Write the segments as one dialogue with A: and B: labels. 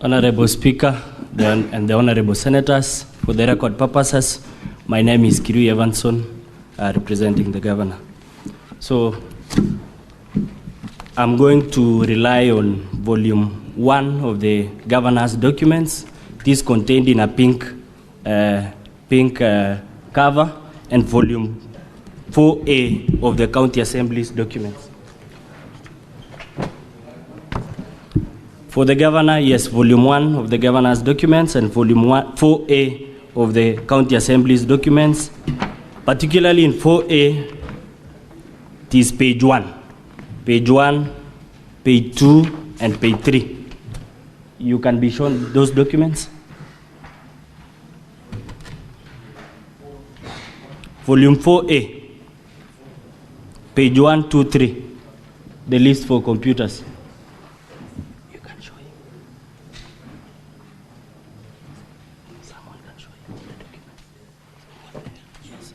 A: Honorable Speaker and the Honorable Senators, for the record purposes, my name is Kericho Evanson, representing the Governor. So I'm going to rely on Volume 1 of the Governor's documents. It is contained in a pink cover, and Volume 4A of the County Assembly's documents. For the Governor, yes, Volume 1 of the Governor's documents and Volume 4A of the County Assembly's documents. Particularly in 4A, it is page 1. Page 1, page 2, and page 3. You can be shown those documents. Volume 4A, page 1, 2, 3, the list for computers. You can show him. Someone can show him the document. Yes.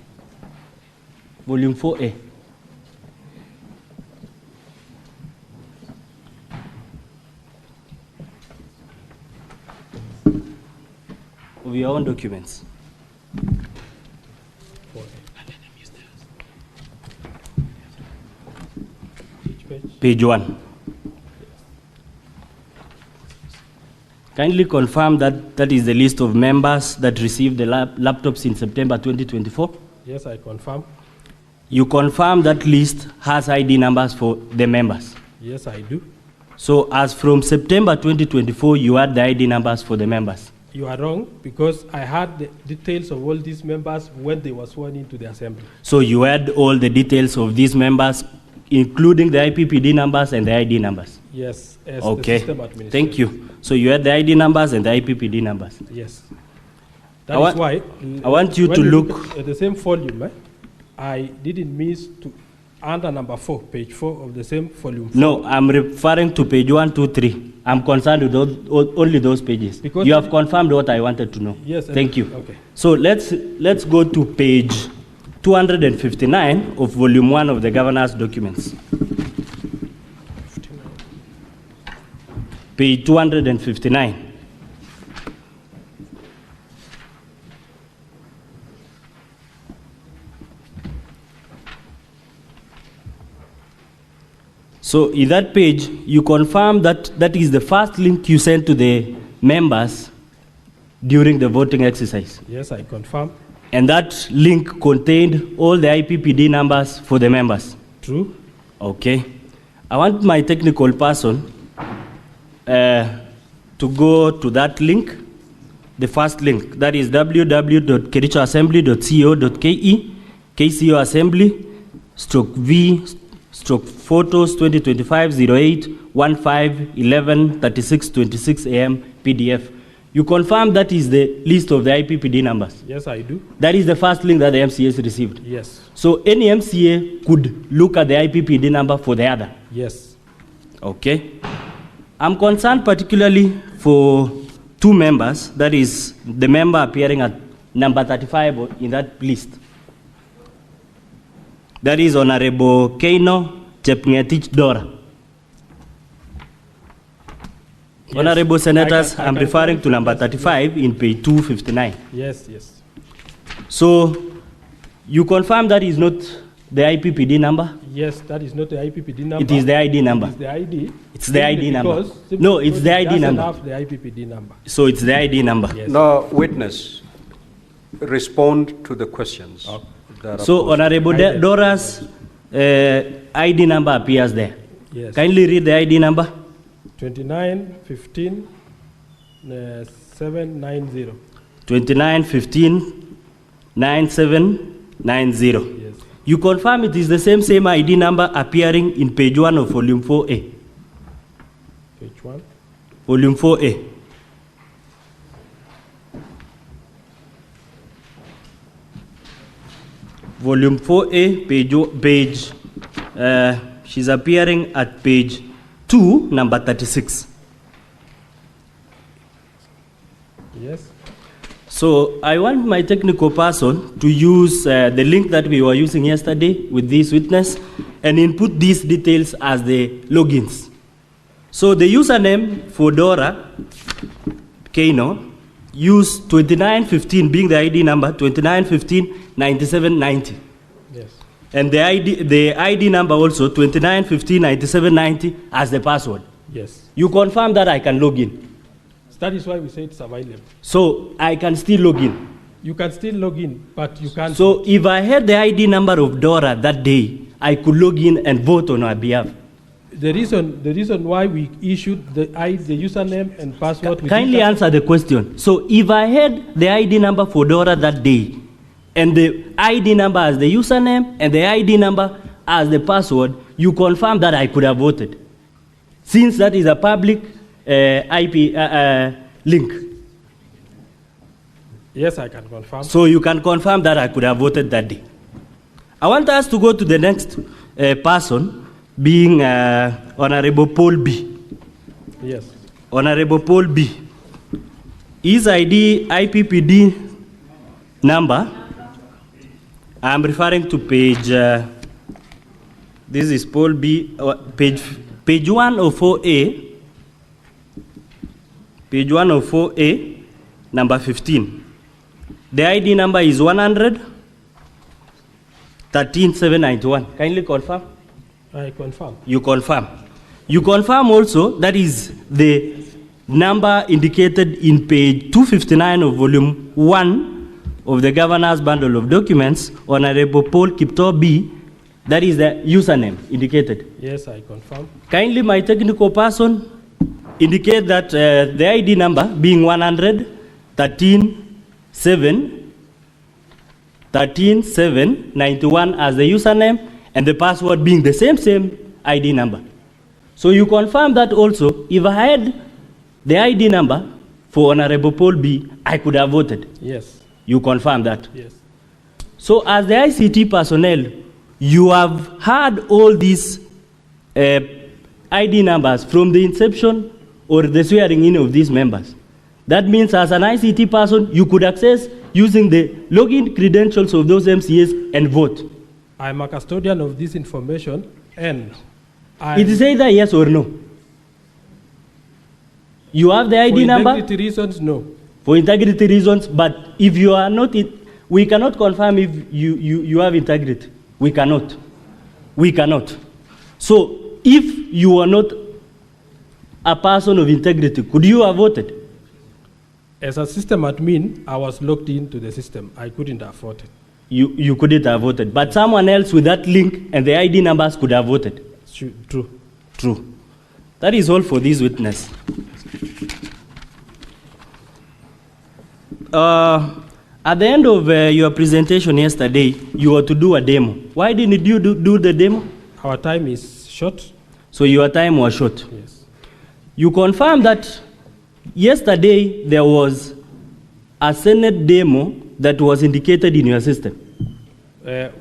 A: Volume 4A. Of your own documents. Page 1. Kindly confirm that that is the list of members that received the laptops in September 2024?
B: Yes, I confirm.
A: You confirm that list has ID numbers for the members?
B: Yes, I do.
A: So as from September 2024, you had the ID numbers for the members?
B: You are wrong, because I had the details of all these members when they were sworn into the assembly.
A: So you had all the details of these members, including the IPPD numbers and the ID numbers?
B: Yes, as
A: okay.
B: The system administrator.
A: Thank you. So you had the ID numbers and the IPPD numbers?
B: Yes. That is why
A: I want you to look
B: at the same volume. I didn't miss to under number 4, page 4 of the same volume 4.
A: No, I'm referring to page 1, 2, 3. I'm concerned with only those pages. Because you have confirmed what I wanted to know.
B: Yes.
A: Thank you.
B: Okay.
A: So let's go to page 259 of volume 1 of the Governor's documents. Page 259. So in that page, you confirm that that is the first link you sent to the members during the voting exercise?
B: Yes, I confirm.
A: And that link contained all the IPPD numbers for the members?
B: True. Okay.
A: I want my technical person to go to that link, the first link, that is www.kerichoassembly.co.ke, KCO Assembly, /V/photos 2025-08-15-11-36-26 AM PDF. You confirm that is the list of the IPPD numbers?
B: Yes, I do.
A: That is the first link that the MCAs received?
B: Yes.
A: So any MCA could look at the IPPD number for the other?
B: Yes.
A: Okay. I'm concerned particularly for two members, that is the member appearing at number 35 in that list. That is Honorable Keino Chepngetich Dora. Yes. Honorable Senators, I'm referring to number 35 in page 259.
B: Yes, yes.
A: So you confirm that is not the IPPD number?
B: Yes, that is not the IPPD number.
A: It is the ID number?
B: It is the ID.
A: It's the ID number?
B: No,
A: it's the ID number.
B: It doesn't have the IPPD number.
A: So it's the ID number?
B: Yes.
C: No, witness, respond to the questions.
B: Okay.
A: So Honorable Dora's ID number appears there.
B: Yes.
A: Kindly read the ID number.
B: 2915 790.
A: 2915 9790.
B: Yes.
A: You confirm it is the same ID number appearing in page 1 of volume 4A?
B: Page 1?
A: Volume 4A. Volume 4A, page she's appearing at page 2, number 36.
B: Yes.
A: So I want my technical person to use the link that we were using yesterday with this witness and input these details as the logins. So the username for Dora Keino use 2915 being the ID number 29159790.
B: Yes.
A: And the ID number also 29159790 as the password.
B: Yes.
A: You confirm that I can log in.
B: That is why we say it's available.
A: So I can still log in.
B: You can still log in, but you can't.
A: So if I had the ID number of Dora that day, I could log in and vote on her behalf.
B: The reason why we issued the username and password.
A: Kindly answer the question. So if I had the ID number for Dora that day, and the ID number as the username and the ID number as the password, you confirm that I could have voted, since that is a public IP link.
B: Yes, I can confirm.
A: So you can confirm that I could have voted that day. I want us to go to the next person, being Honorable Paul B.
B: Yes.
A: Honorable Paul B. His ID IPPD number, I'm referring to page, this is Paul B, page 104A, page 104A, number 15. The ID number is 113,791. Kindly confirm.
B: I confirm.
A: You confirm. You confirm also that is the number indicated in page 259 of volume 1 of the governor's bundle of documents, Honorable Paul Kipto B. That is the username indicated.
B: Yes, I confirm. kindly
A: My technical person indicate that the ID number being 113,791 as the username, and the password being the same ID number. So you confirm that also, if I had the ID number for Honorable Paul B, I could have voted.
B: Yes.
A: You confirm that.
B: Yes.
A: So as the ICT personnel, you have had all these ID numbers from the inception or the swearing in of these members. That means as an ICT person, you could access using the login credentials of those MCAs and vote.
B: I'm a custodian of this information, and
A: it is either yes or no. You have the ID number?
B: For integrity reasons, no.
A: For integrity reasons, but if you are not, we cannot confirm if you have integrity. We cannot. We cannot. So if you are not a person of integrity, could you have voted?
B: As a system admin, I was logged into the system. I couldn't have voted.
A: You couldn't have voted, but someone else with that link and the ID numbers could have voted.
B: True.
A: True. That is all for this witness. At the end of your presentation yesterday, you were to do a demo. Why didn't you do the demo?
B: Our time is short.
A: So your time was short.
B: Yes.
A: You confirmed that yesterday there was a Senate demo that was indicated in your system.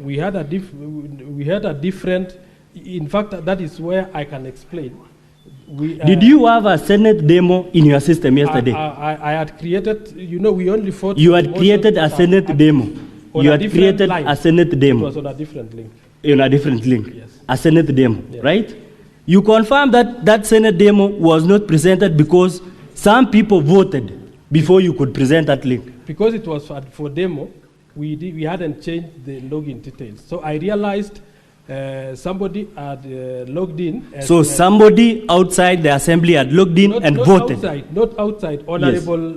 B: We had a different. In fact, that is where I can explain.
A: Did you have a Senate demo in your system yesterday?
B: I had created. We only fought.
A: You had created a Senate demo. You had created a Senate demo.
B: It was on a different link.
A: On a different link.
B: Yes.
A: A Senate demo,
B: yes.
A: Right? You confirmed that that Senate demo was not presented because some people voted before you could present that link.
B: Because it was for demo, we hadn't changed the login details. So I realized somebody had logged in.
A: So somebody outside the assembly had logged in and voted.
B: Not outside. Honorable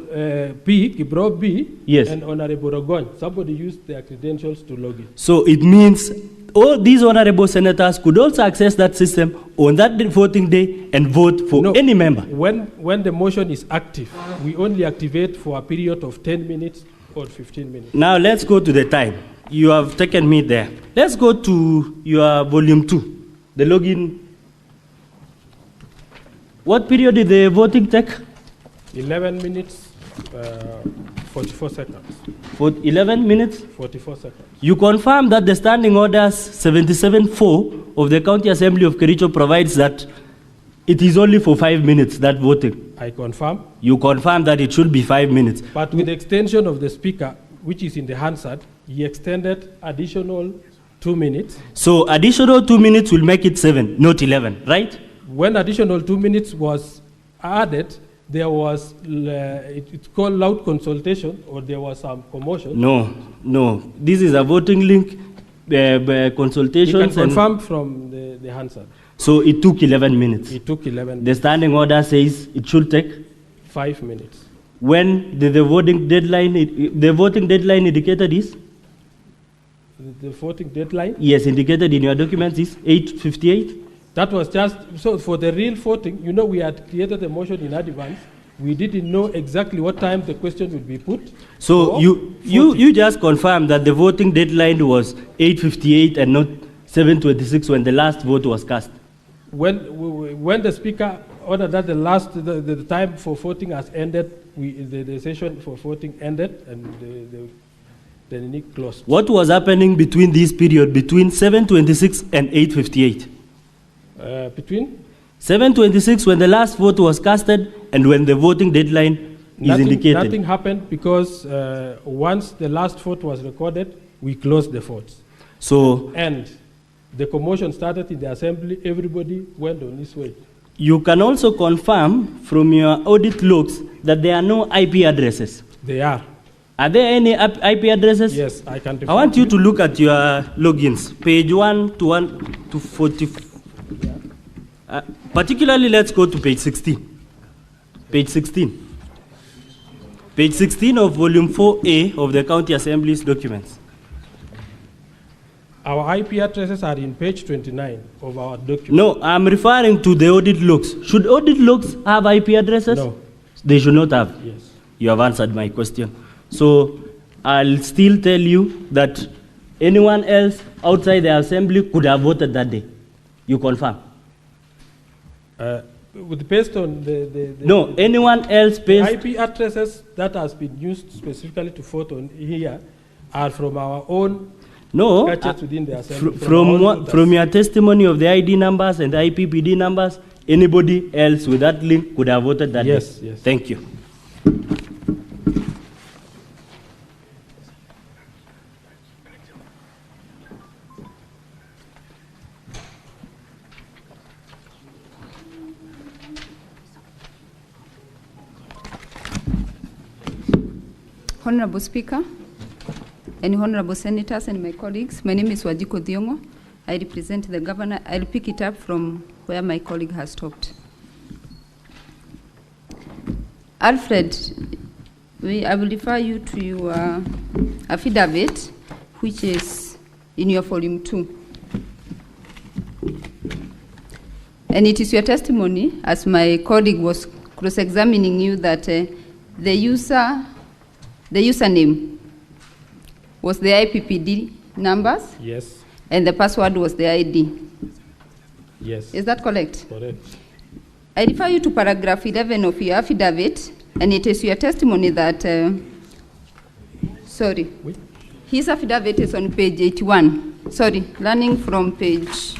B: B, Kibro B,
A: yes.
B: And Honorable Rogon. Somebody used their credentials to log in.
A: So it means all these honorable senators could also access that system on that voting day and vote for any member.
B: When the motion is active, we only activate for a period of 10 minutes or 15 minutes. Now
A: let's go to the time. You have taken me there. Let's go to your volume 2, the login. What period did the voting take? 11
B: minutes, 44 seconds.
A: For 11 minutes?
B: 44 seconds.
A: You confirm that the standing orders 77-4 of the County Assembly of Kericho provides that it is only for 5 minutes, that voting.
B: I confirm.
A: You confirm that it should be 5 minutes.
B: But with the extension of the speaker, which is in the Hansard, he extended additional 2 minutes.
A: So additional 2 minutes will make it 7, not 11, right?
B: When additional 2 minutes was added, there was, it's called loud consultation, or there was some commotion.
A: No. This is a voting link, consultations.
B: You can confirm from the Hansard.
A: So it took 11 minutes.
B: It took 11 minutes.
A: The standing order says it should take
B: 5 minutes.
A: When did the voting deadline indicated is?
B: The voting deadline?
A: Yes, indicated in your documents is 8:58.
B: That was just, so for the real voting, you know, we had created a motion in advance. We didn't know exactly what time the question would be put.
A: So you just confirmed that the voting deadline was 8:58 and not 7:26 when the last vote was cast.
B: When the speaker ordered that the time for voting has ended, the session for voting ended, and the NIC closed.
A: What was happening between this period, between 7:26 and 8:58?
B: Between
A: 7:26 when the last vote was casted and when the voting deadline is indicated.
B: Nothing happened because once the last vote was recorded, we closed the votes.
A: So,
B: and the commotion started in the assembly. Everybody went on his way.
A: You can also confirm from your audit logs that there are no IP addresses.
B: They are.
A: Are there any IP addresses?
B: Yes, I can.
A: I want you to look at your logins, page 1 to 40. Particularly, let's go to page 16. Page 16. Page 16 of volume 4A of the County Assembly's documents.
B: Our IP addresses are in page 29 of our document.
A: No, I'm referring to the audit logs. Should audit logs have IP addresses?
B: No.
A: They should not have.
B: Yes.
A: You have answered my question. So I'll still tell you that anyone else outside the assembly could have voted that day. You confirm?
B: Based on
A: no, anyone else based...
B: IP addresses that has been used specifically to vote on here are from our own...
A: No,
B: within the assembly,
A: from your testimony of the ID numbers and the IPPD numbers, anybody else with that link could have voted that day.
B: Yes.
A: Thank you.
D: Honorable Speaker, and honorable senators and my colleagues, my name is Wajiko Thiongo. I represent the governor. I'll pick it up from where my colleague has stopped. Alfred, I will refer you to your affidavit, which is in your volume 2. And it is your testimony, as my colleague was cross-examining you, that the username was the IPPD numbers?
B: Yes.
D: And the password was the ID?
B: Yes.
D: Is that correct?
B: Correct.
D: I refer you to paragraph 11 of your affidavit, and it is your testimony that,
B: Oui.
D: His affidavit is on page 81. Learning from page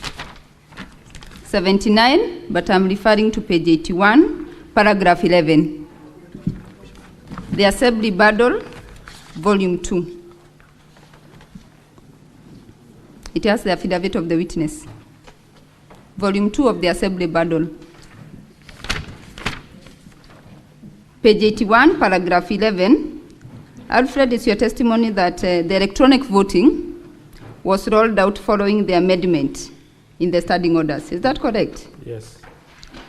D: 79, but I'm referring to page 81, paragraph 11. The Assembly Battle, volume 2. It has the affidavit of the witness. Volume 2 of the Assembly Battle. Page 81, paragraph 11. Alfred, it's your testimony that the electronic voting was rolled out following the amendment in the standing orders. Is that correct?
B: Yes.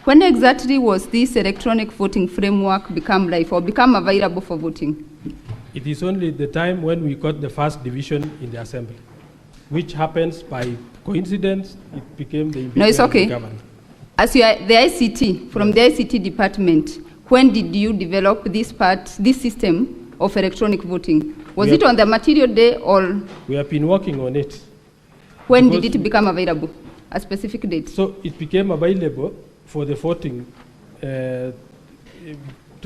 D: When exactly was this electronic voting framework become live or become available for voting?
B: It is only the time when we got the first division in the assembly, which happens by coincidence. It became the
D: No, it's okay.
B: government.
D: As you are the ICT, from the ICT department, when did you develop this system of electronic voting? Was it on the material day or?
B: We have been working on it.
D: When did it become available? A specific date?
B: So it became available for the voting 2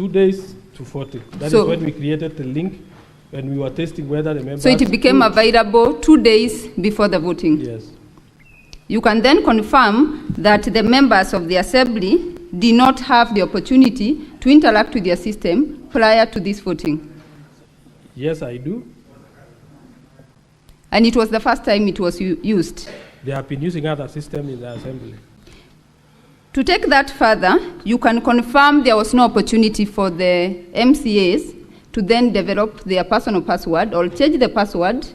B: days to voting. That is when we created the link, when we were testing whether the members...
D: So it became available 2 days before the voting?
B: Yes.
D: You can then confirm that the members of the assembly did not have the opportunity to interact with their system prior to this voting?
B: Yes, I do.
D: And it was the first time it was used?
B: They have been using other systems in the assembly.
D: To take that further, you can confirm there was no opportunity for the MCAs to then develop their personal password or change the password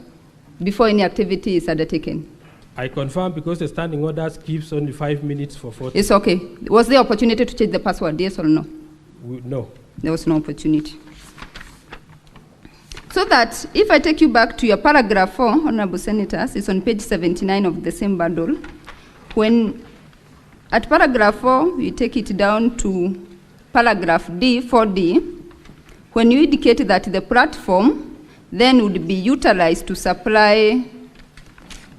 D: before any activity is undertaken.
B: I confirm because the standing orders gives only 5 minutes for voting.
D: It's okay. Was there opportunity to change the password, yes or no?
B: No.
D: There was no opportunity. So that if I take you back to your paragraph 4, Honorable Senators, it's on page 79 of the same bundle. When at paragraph 4, you take it down to paragraph D, 4D, when you indicate that the platform then would be utilized to supply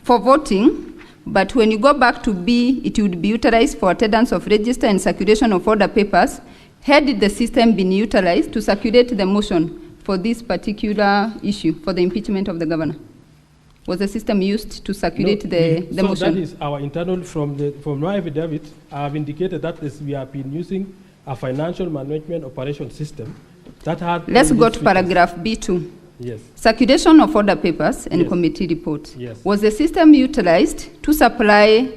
D: for voting, but when you go back to B, it would be utilized for attendance of register and circulation of order papers. Had the system been utilized to circulate the motion for this particular issue, for the impeachment of the governor? Was the system used to circulate the motion?
B: So that is our internal, from my affidavit, I have indicated that we have been using a financial management operation system that had...
D: Let's go to paragraph B2.
B: Yes.
D: Circulation of order papers and committee reports.
B: Yes.
D: Was the system utilized to supply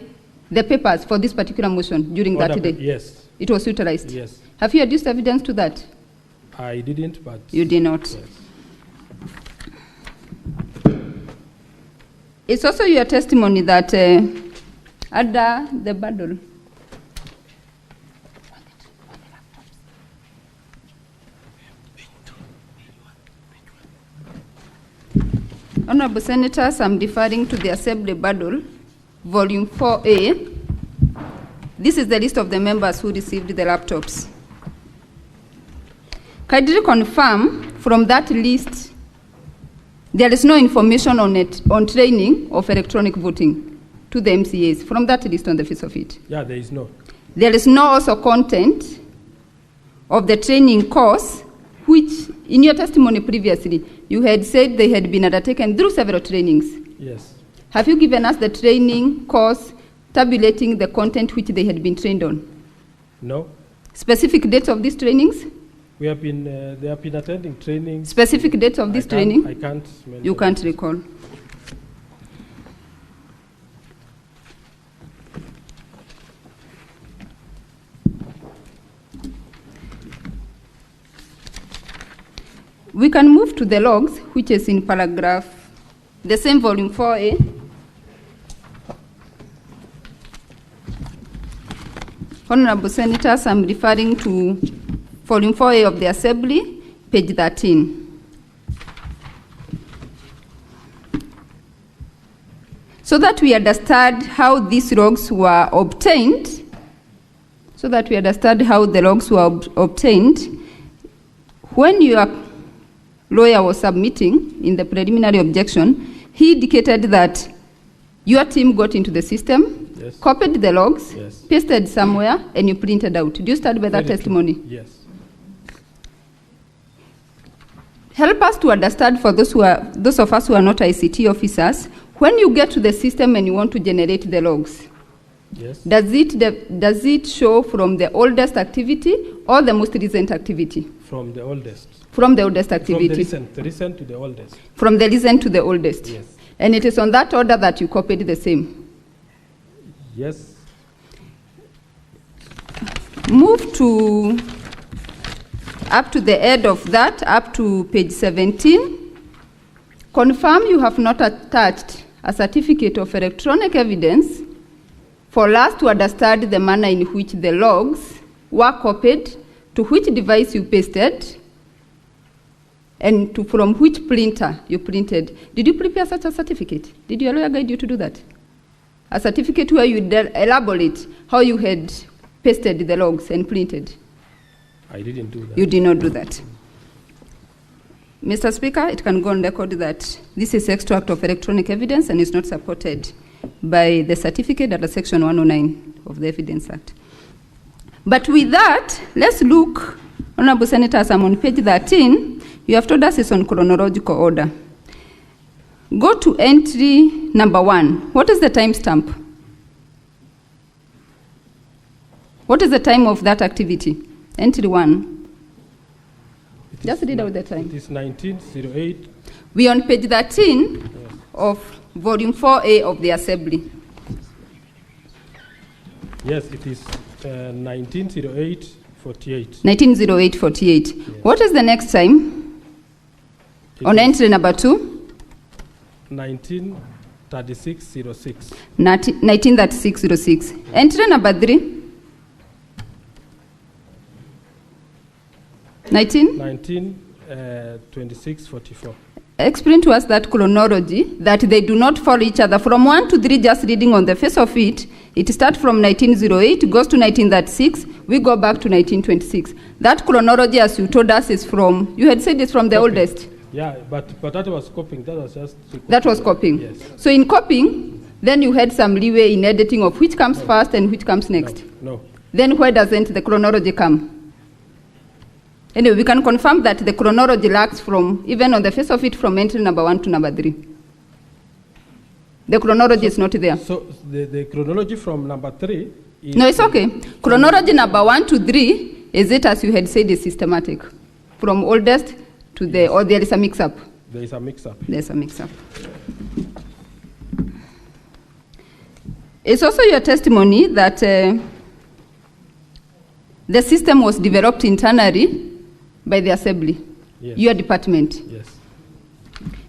D: the papers for this particular motion during that day?
B: Yes.
D: It was utilized?
B: Yes.
D: Have you adduced evidence to that?
B: I didn't, but...
D: You did not?
B: Yes.
D: It's also your testimony that under the bundle, Honorable Senators, I'm referring to the Assembly Bundle, Volume 4A. This is the list of the members who received the laptops. Kindly confirm from that list there is no information on it, on training of electronic voting to the MCAs from that list on the face of it.
B: Yeah, there is no.
D: There is no also content of the training course, which in your testimony previously, you had said they had been undertaken through several trainings.
B: Yes.
D: Have you given us the training course tabulating the content which they had been trained on?
B: No.
D: Specific dates of these trainings?
B: We have been, they have been attending training.
D: Specific dates of this training?
B: I can't mention.
D: You can't recall. We can move to the logs, which is in paragraph, the same volume 4A. Honorable Senators, I'm referring to volume 4A of the Assembly, page 13. So that we understand how these logs were obtained, when your lawyer was submitting in the preliminary objection, he indicated that your team got into the system,
B: yes,
D: copied the logs,
B: yes,
D: pasted somewhere, and you printed out. Do you stand by that testimony?
B: True. Yes.
D: Help us to understand, for those of us who are not ICT officers, when you get to the system and you want to generate the logs,
B: yes,
D: does it show from the oldest activity or the most recent activity?
B: From the oldest.
D: From the oldest activity.
B: From the recent to the oldest.
D: From the recent to the oldest.
B: Yes.
D: And it is on that order that you copied the same.
B: Yes.
D: Move to up to the end of that, up to page 17. Confirm you have not attached a certificate of electronic evidence for us to understand the manner in which the logs were copied, to which device you pasted, and from which printer you printed. Did you prepare such a certificate? Did your lawyer guide you to do that? A certificate where you elaborate how you had pasted the logs and printed?
B: I didn't do that.
D: You did not do that. Mr. Speaker, it can go on record that this is extract of electronic evidence and is not supported by the certificate under Section 109 of the Evidence Act. But with that, let's look, Honorable Senators, I'm on page 13. You have told us it's on chronological order. Go to entry number 1. What is the timestamp? What is the time of that activity? Entry 1. Just read out the time.
B: It is 1908.
D: We are on page 13 of volume 4A of the Assembly.
B: Yes, it is 1908-48.
D: 1908-48.
B: Yes.
D: What is the next time? On entry number 2?
B: 1936-06.
D: 1936-06. Entry number 3?
B: 1926-44.
D: Explain to us that chronology, that they do not follow each other. From 1 to 3, just reading on the face of it, it starts from 1908, goes to 1936, we go back to 1926. That chronology, as you told us, is from, you had said it's from the
B: Copying.
D: oldest.
B: Yeah, but that was copying. That was just...
D: That was copying.
B: Yes.
D: So in copying, then you had some leeway in editing of which comes first and which comes next.
B: No.
D: Then where doesn't the chronology come? Anyway, we can confirm that the chronology lacks from, even on the face of it, from entry number 1 to number 3. The chronology is not there.
B: So the chronology from number 3 is...
D: No, it's okay. Chronology number 1 to 3, is it, as you had said, is systematic? From oldest to the, or there is a mix-up?
B: There is a mix-up.
D: There's a mix-up. It's also your testimony that the system was developed internally by the assembly,
B: Yes.
D: your department.
B: Yes.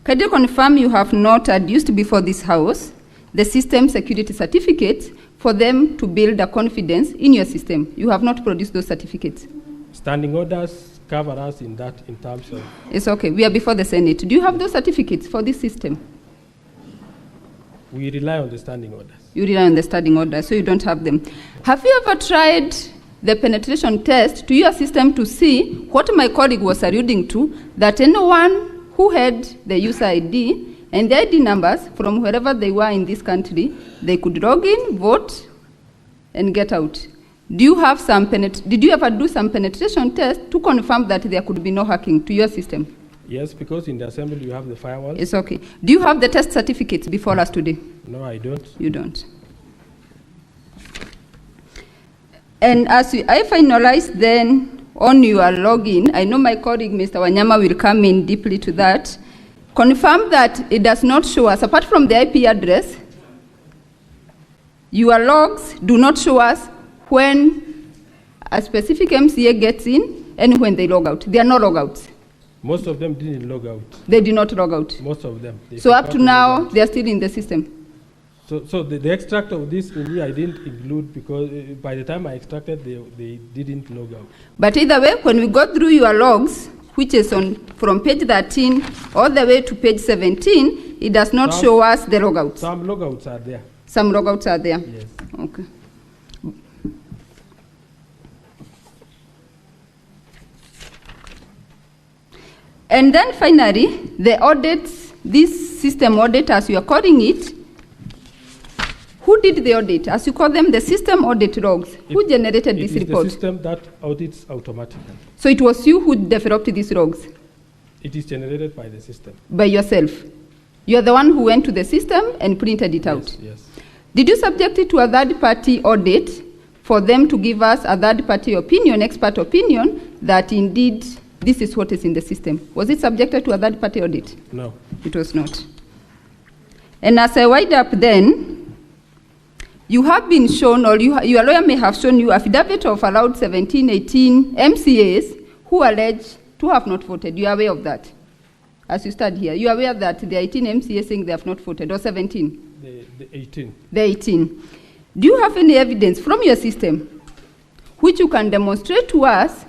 D: Can you confirm you have not adduced before this House the system security certificates for them to build a confidence in your system? You have not produced those certificates.
B: Standing orders cover us in that, in terms of...
D: It's okay. We are before the Senate. Do you have those certificates for this system?
B: We rely on the standing orders.
D: You rely on the standing order, so you don't have them. Have you ever tried the penetration test to your system to see what my colleague was alluding to, that anyone who had the user ID and the ID numbers from wherever they were in this country, they could log in, vote, and get out? Do you have some did you ever do some penetration test to confirm that there could be no hacking to your system?
B: Yes, because in the assembly you have the firewall.
D: It's okay. Do you have the test certificates before us today?
B: No, I don't.
D: You don't. And as I finalize then on your login, I know my colleague Mr. Wanyama will come in deeply to that. Confirm that it does not show us, apart from the IP address, your logs do not show us when a specific MCA gets in and when they log out. There are no logouts.
B: Most of them didn't log out.
D: They did not log out.
B: Most of them. They
D: So up
B: forgot
D: to now,
B: log out.
D: they are still in the system.
B: So the extract of this in here I didn't include because by the time I extracted, they didn't log out.
D: But either way, when we go through your logs, which is on from page 13 all the way to page 17, it does not show us the logouts.
B: Some logouts are there.
D: Some logouts are there.
B: Yes.
D: Okay. And then finally, the audits, this system audit, as you are calling it, who did the audit? As you call them, the system audit logs. Who generated this report?
B: It is the system that audits automatically.
D: So it was you who developed these logs?
B: It is generated by the system.
D: By yourself? You are the one who went to the system and printed it out?
B: Yes.
D: Did you subject it to a third-party audit for them to give us a third-party opinion, expert opinion, that indeed this is what is in the system? Was it subjected to a third-party audit?
B: No.
D: It was not. And as I wind up then, you have been shown, or your lawyer may have shown you, affidavit of allowed 17, 18 MCAs who allege to have not voted. You are aware of that? As you stand here, you are aware that the 18 MCAs saying they have not voted, or 17?
B: The 18.
D: The 18. Do you have any evidence from your system which you can demonstrate to us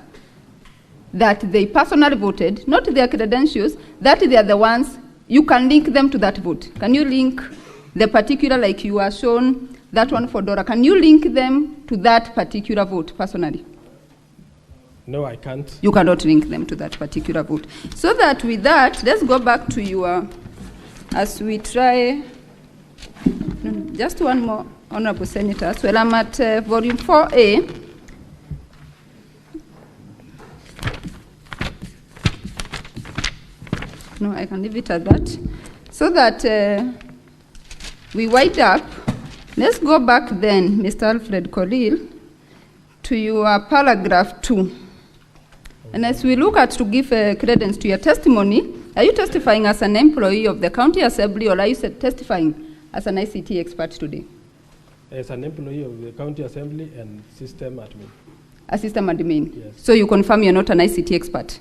D: that they personally voted, not their credentials, that they are the ones, you can link them to that vote? Can you link the particular, like you are shown, that one for Dora, can you link them to that particular vote personally?
B: No, I can't.
D: You cannot link them to that particular vote. So that with that, let's go back to your, as we try, just one more, Honorable Senators. Well, I'm at volume 4A. No, I can leave it at that. So that we wind up. Let's go back then, Mr. Alfred Colil, to your paragraph 2. And as we look at to give credence to your testimony, are you testifying as an employee of the County Assembly, or are you testifying as an ICT expert today?
B: as an employee of the county assembly and system admin.
D: A system admin?
B: Yes.
D: So you confirm you're not an ICT expert?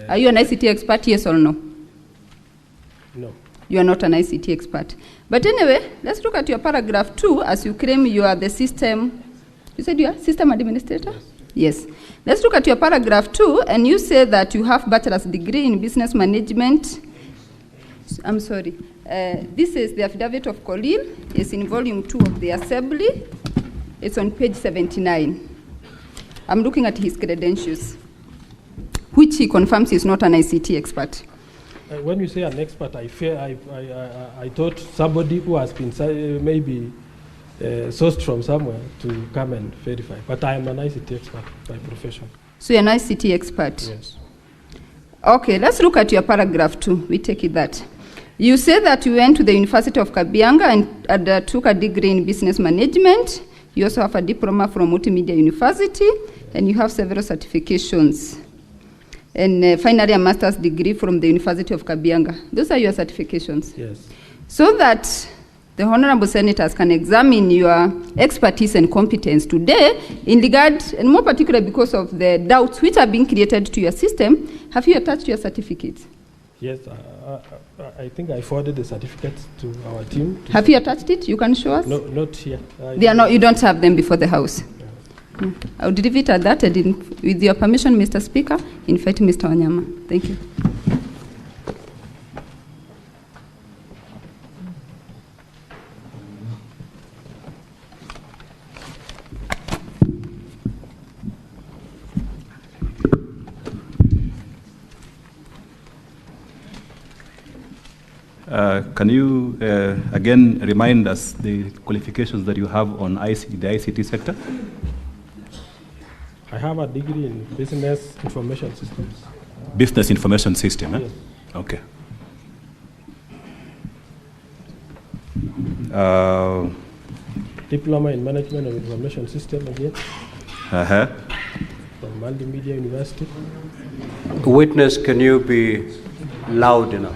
D: Are you an ICT expert, yes or no?
B: No.
D: You are not an ICT expert. But anyway, let's look at your paragraph 2 as you claim you are the system, you said you are system administrator? Yes. Let's look at your paragraph 2, and you say that you have bachelor's degree in business management. I'm sorry. This is the affidavit of Khalil. It's in volume 2 of the assembly. It's on page 79. I'm looking at his credentials, which he confirms he's not an ICT expert.
B: When you say an expert, I thought somebody who has been maybe sourced from somewhere to come and verify. But I am an ICT expert by profession.
D: So you're an ICT expert?
B: Yes.
D: Okay, let's look at your paragraph 2. We take it that. You say that you went to the University of Kabianga and took a degree in business management. You also have a diploma from Multimedia University, and you have several certifications. And finally, a master's degree from the University of Kabianga. Those are your certifications?
B: Yes.
D: So that the honorable senators can examine your expertise and competence today in regard, and more particularly because of the doubts which are being created to your system, have you attached your certificates?
B: Yes, I think I forwarded the certificates to our team.
D: Have you attached it? You can show us?
B: No, not here.
D: They are not, you don't have them before the House? No. I would leave it at that, and with your permission, Mr. Speaker, invite Mr. Wanyama. Thank you.
E: Can you again remind us the qualifications that you have on the ICT sector?
B: I have a degree in business information systems.
E: Business information system, eh?
B: Yes.
E: Okay.
B: Diploma in management of information system again. From Multimedia University.
C: Witness, can you be loud enough?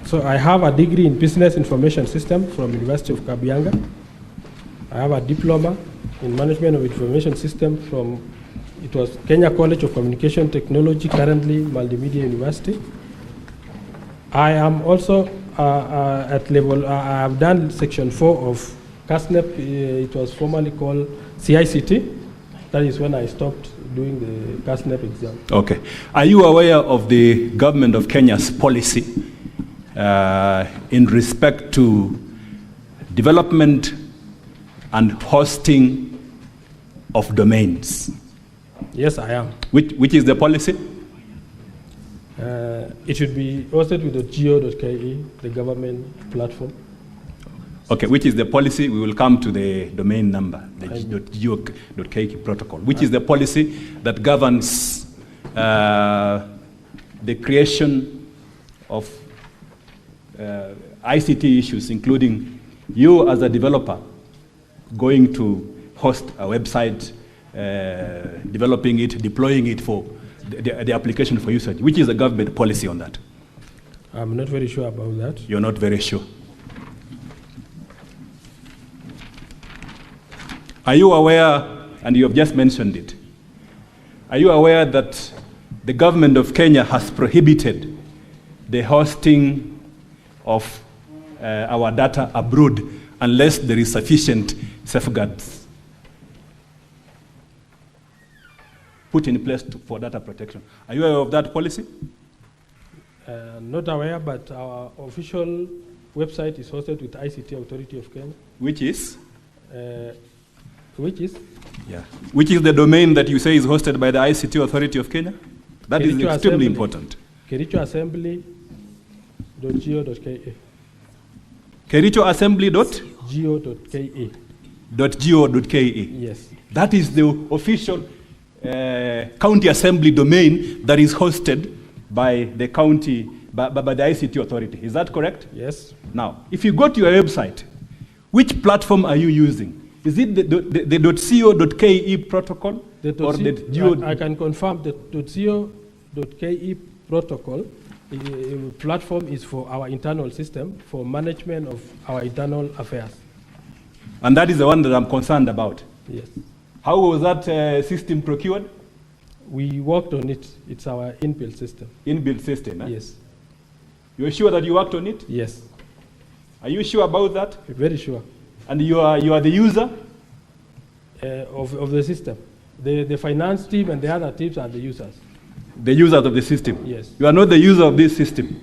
B: So I have a degree in business information system from University of Kabianga. I have a diploma in management of information system from, it was Kenya College of Communication Technology, currently Multimedia University. I am also at level, I have done section 4 of CASNEP. It was formerly called CICT. That is when I stopped doing the CASNEP exam.
E: Okay. Are you aware of the government of Kenya's policy in respect to development and hosting of domains?
B: Yes, I am.
E: Which is the policy?
B: It should be hosted with the geo.ke, the government platform.
E: Okay, which is the policy? We will come to the domain number, the geo.ke protocol. Which is the policy that governs the creation of ICT issues, including you as a developer going to host a website, developing it, deploying it for the application for usage. Which is the government policy on that?
B: I'm not very sure about that.
E: You're not very sure. Are you aware, and you have just mentioned it, are you aware that the government of Kenya has prohibited the hosting of our data abroad unless there is sufficient safeguards put in place for data protection? Are you aware of that policy?
B: Not aware, but our official website is hosted with ICT Authority of Kenya.
E: Which is?
B: Which is?
E: Yeah. Which is the domain that you say is hosted by the ICT Authority of Kenya? That is
B: Kericho
E: extremely
B: Assembly.
E: important.
B: Kericho Assembly.go.ke.
E: Kericho Assembly
B: Geo.ke.
E: .go.ke.
B: Yes.
E: That is the official county assembly domain that is hosted by the county, by the ICT authority. Is that correct?
B: Yes.
E: Now, if you go to your website, which platform are you using? Is it the .co.ke protocol?
B: I can confirm the .co.ke protocol Platform is for our internal system, for management of our internal affairs.
E: And that is the one that I'm concerned about.
B: Yes.
E: How was that system procured?
B: We worked on it. It's our inbuilt system.
E: Inbuilt system, eh?
B: Yes.
E: You're sure that you worked on it?
B: Yes.
E: Are you sure about that?
B: Very sure.
E: And you are the user?
B: Of the system. The finance team and the other teams are the users.
E: The users of the system?
B: Yes.
E: You are not the user of this system?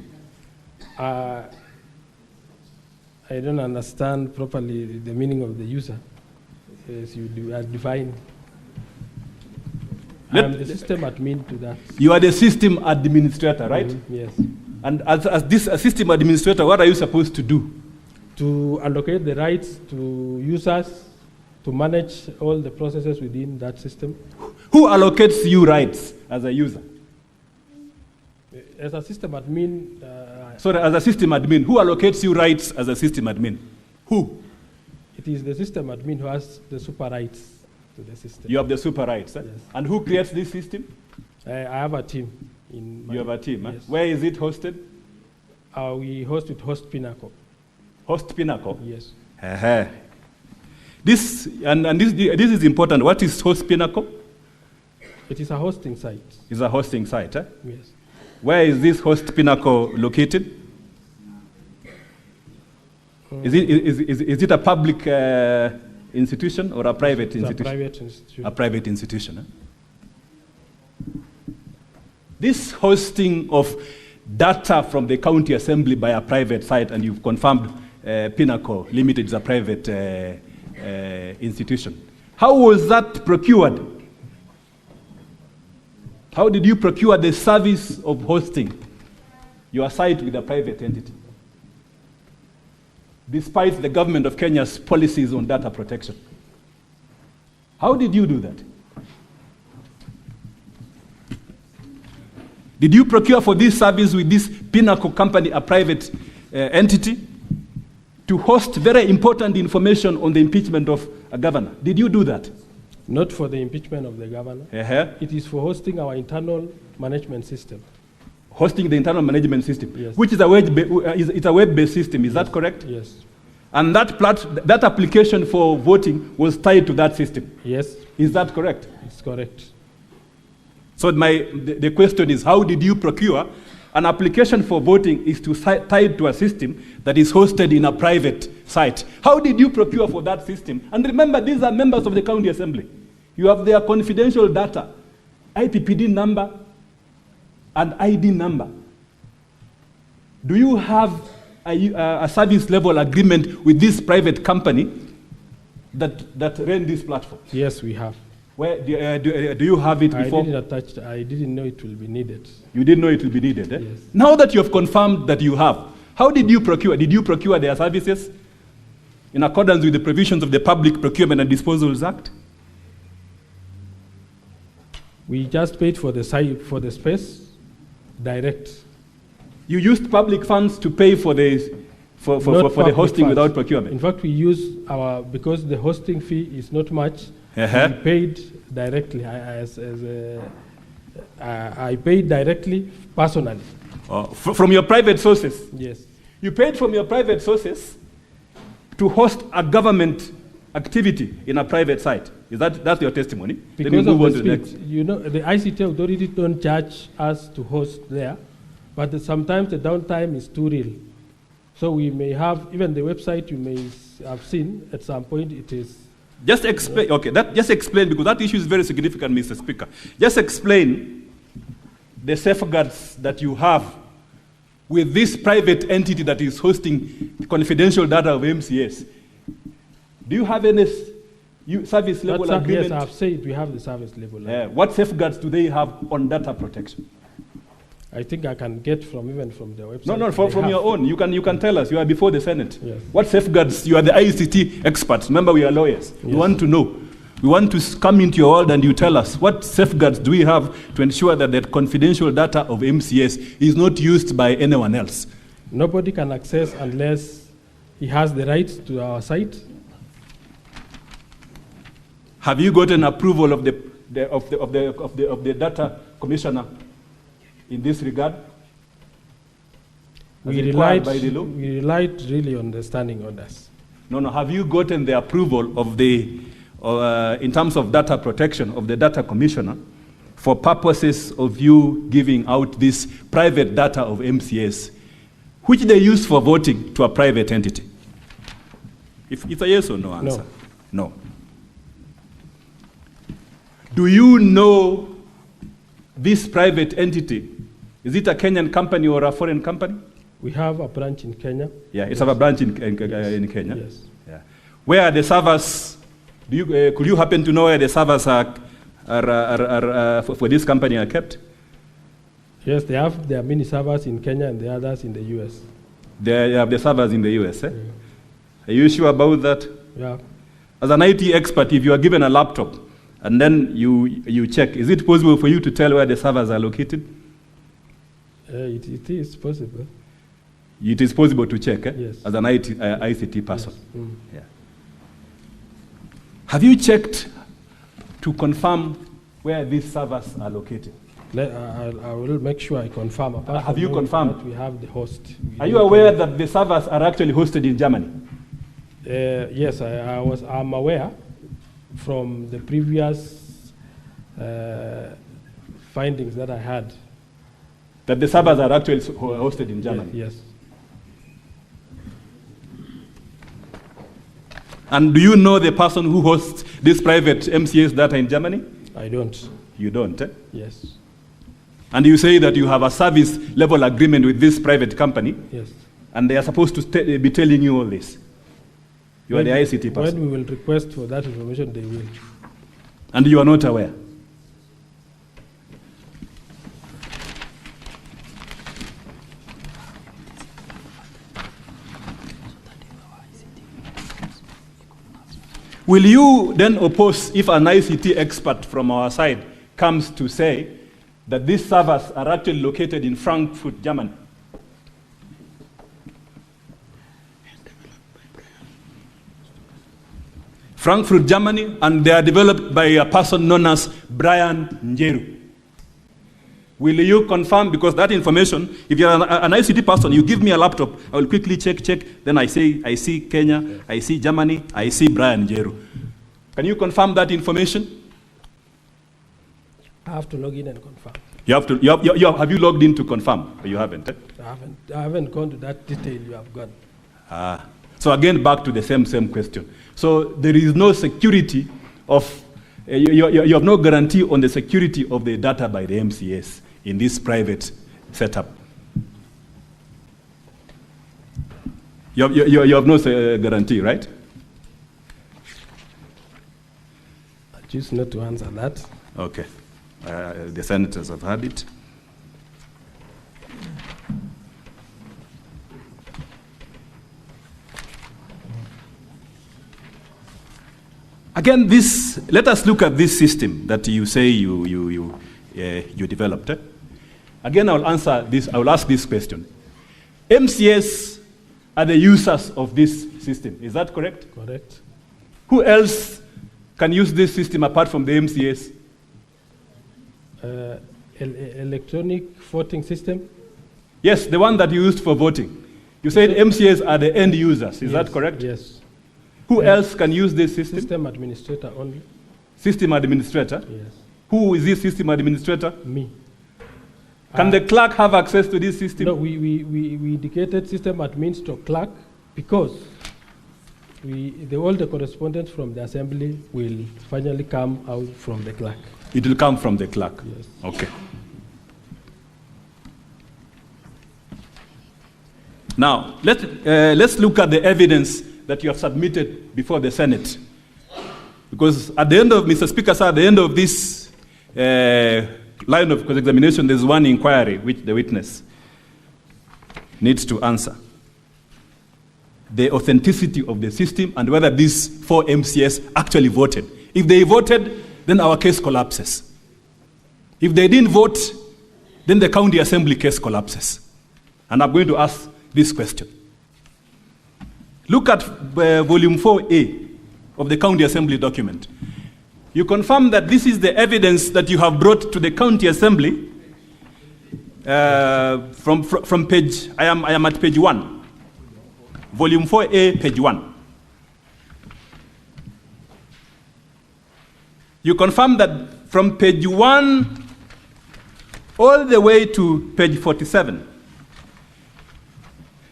B: I don't understand properly the meaning of the user, as you define. I'm the system admin to that.
E: You are the system administrator, right?
B: Mm-hmm. Yes.
E: And as this system administrator, what are you supposed to do?
B: To allocate the rights to users, to manage all the processes within that system.
E: Who allocates you rights as a user?
B: As a system admin...
E: Sorry, as a system admin, who allocates you rights as a system admin? Who?
B: It is the system admin who has the super rights to the system.
E: You have the super rights, eh?
B: Yes.
E: And who creates this system?
B: I have a team. You
E: have a team, eh?
B: Yes.
E: Where is it hosted?
B: We host with Host Pinnacle.
E: Host Pinnacle?
B: Yes.
E: This is important. What is Host Pinnacle?
B: It is a hosting site.
E: It's a hosting site, eh?
B: Yes.
E: Where is this Host Pinnacle located? Is it a public institution or a private institution?
B: A private institution.
E: A private institution. Eh? This hosting of data from the county assembly by a private site, and you've confirmed Pinnacle Limited is a private institution. How was that procured? How did you procure the service of hosting your site with a private entity, despite the government of Kenya's policies on data protection? How did you do that? Did you procure for this service with this Pinnacle company, a private entity, to host very important information on the impeachment of a governor? Did you do that?
B: Not for the impeachment of the governor. It is for hosting our internal management system.
E: Hosting the internal management system,
B: yes.
E: Which is a web-based system. Is that correct?
B: Yes.
E: And that application for voting was tied to that system.
B: Yes.
E: Is that correct?
B: It's correct.
E: So the question is, how did you procure an application for voting is tied to a system that is hosted in a private site? How did you procure for that system? And remember, these are members of the county assembly. You have their confidential data, IPPD number and ID number. Do you have a service level agreement with this private company that ran this platform?
B: Yes, we have.
E: Where do you have it before?
B: I didn't know it will be needed.
E: You didn't know it will be needed, eh?
B: Yes.
E: Now that you have confirmed that you have, how did you procure? Did you procure their services in accordance with the provisions of the Public Procurement and Disposals Act?
B: We just paid for the site, for the space, direct.
E: You used public funds to pay for the hosting without procurement?
B: In fact, we use because the hosting fee is not much, we paid directly. I paid directly, personally.
E: From your private sources?
B: Yes.
E: You paid from your private sources to host a government activity in a private site. That's your testimony?
B: Because of the speed. You know, the ICT authority don't charge us to host there, but sometimes the downtime is too real. So we may have, even the website you may have seen, at some point it is.
E: Just explain, just explain, because that issue is very significant, Mr. Speaker. Just explain the safeguards that you have with this private entity that is hosting the confidential data of MCS. Do you have any service level agreement?
B: Yes, I have said we have the service level.
E: What safeguards do they have on data protection?
B: I think I can get even from the website.
E: No, from your own. You can tell us. You are before the Senate.
B: Yes.
E: What safeguards? You are the ICT experts. Remember, we are lawyers. Yes. We want to know. We want to come into your world and you tell us what safeguards do we have to ensure that the confidential data of MCS is not used by anyone else?
B: Nobody can access unless he has the right to our site.
E: Have you gotten approval of the data commissioner in this regard?
B: We
E: required by the law?
B: We relied really on the standing orders.
E: No. Have you gotten the approval of the, in terms of data protection, of the data commissioner for purposes of you giving out this private data of MCS, which they use for voting to a private entity? If it's a yes or no answer? No. Do you know this private entity? Is it a Kenyan company or a foreign company?
B: We have a branch in Kenya.
E: Yeah, it's a branch in Kenya.
B: Yes.
E: Yeah. Where are the servers? Could you happen to know where the servers are for this company are kept?
B: Yes, there are many servers in Kenya and the others in the US.
E: They have the servers in the US, eh? Yeah. Are you sure about that?
B: Yeah.
E: As an IT expert, if you are given a laptop and then you check, is it possible for you to tell where the servers are located?
B: It is possible.
E: It is possible to check, eh?
B: Yes.
E: As an ICT person.
B: Yes. Mm.
E: Yeah. Have you checked to confirm where these servers are located?
B: I will make sure I confirm.
E: Have you confirmed?
B: We have the host.
E: Are you aware that the servers are actually hosted in Germany?
B: Yes, I'm aware from the previous findings that I had.
E: That the servers are actually hosted in Germany?
B: Yes.
E: And do you know the person who hosts this private MCS data in Germany?
B: I don't.
E: You don't, eh?
B: Yes.
E: And you say that you have a service level agreement with this private company?
B: Yes.
E: And they are supposed to be telling you all this? You are the ICT person?
B: When we will request for that information, they will.
E: And you are not aware? Will you then oppose if an ICT expert from our side comes to say that these servers are actually located in Frankfurt, Germany? Frankfurt, Germany, and they are developed by a person known as Brian Njeru. Will you confirm? Because that information, if you're an ICT person, you give me a laptop, I will quickly check, then I say, I see Kenya, I see Germany, I see Brian Njeru. Can you confirm that information?
B: I have to log in and confirm.
E: Have you logged in to confirm? Or you haven't? Eh?
B: I haven't gone to that detail you have gone.
E: So again, back to the same question. So there is no security of, you have no guarantee on the security of the data by the MCS in this private setup. You have no guarantee, right?
B: I choose not to answer that.
E: Okay. The senators have heard it. Again, let us look at this system that you say you developed. Eh? Again, I will ask this question. MCS are the users of this system. Is that correct?
B: Correct.
E: Who else can use this system apart from the MCS?
B: Electronic voting system?
E: Yes, the one that you used for voting. You said MCS are the end users. Is that correct?
B: Yes.
E: Who else can use this system?
B: System administrator only.
E: System administrator?
B: Yes.
E: Who is this system administrator?
B: Me.
E: Can the clerk have access to this system?
B: No, we indicated system admin to clerk because all the correspondence from the assembly will finally come out from the clerk.
E: It will come from the clerk?
B: Yes.
E: Okay. Now, let's look at the evidence that you have submitted before the Senate. Because at the end of, Mr. Speaker, sir, at the end of this line of cross-examination, there's one inquiry which the witness needs to answer. The authenticity of the system and whether these 4 MCS actually voted. If they voted, then our case collapses. If they didn't vote, then the county assembly case collapses. And I'm going to ask this question. Look at volume 4A of the county assembly document. You confirm that this is the evidence that you have brought to the county assembly From page, I am at page 1. Volume 4A, page 1. You confirm that from page 1 all the way to page 47,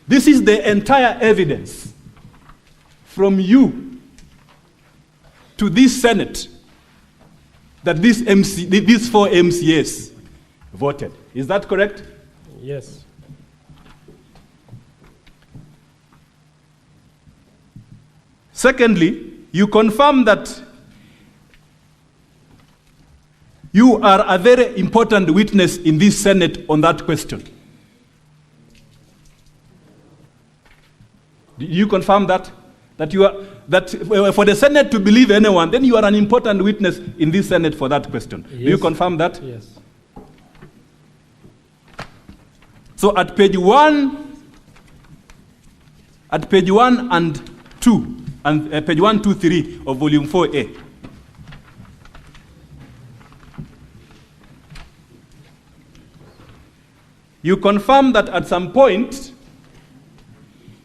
E: this is the entire evidence from you to this Senate that these 4 MCAs voted. Is that correct?
B: Yes.
E: Secondly, you confirm that you are a very important witness in this Senate on that question. Do you confirm that? That for the Senate to believe anyone, then you are an important witness in this Senate for that question.
B: Yes.
E: Do you confirm that?
B: Yes.
E: So at page 1 and 2, and page 1, 2, 3 of volume 4A, you confirm that at some point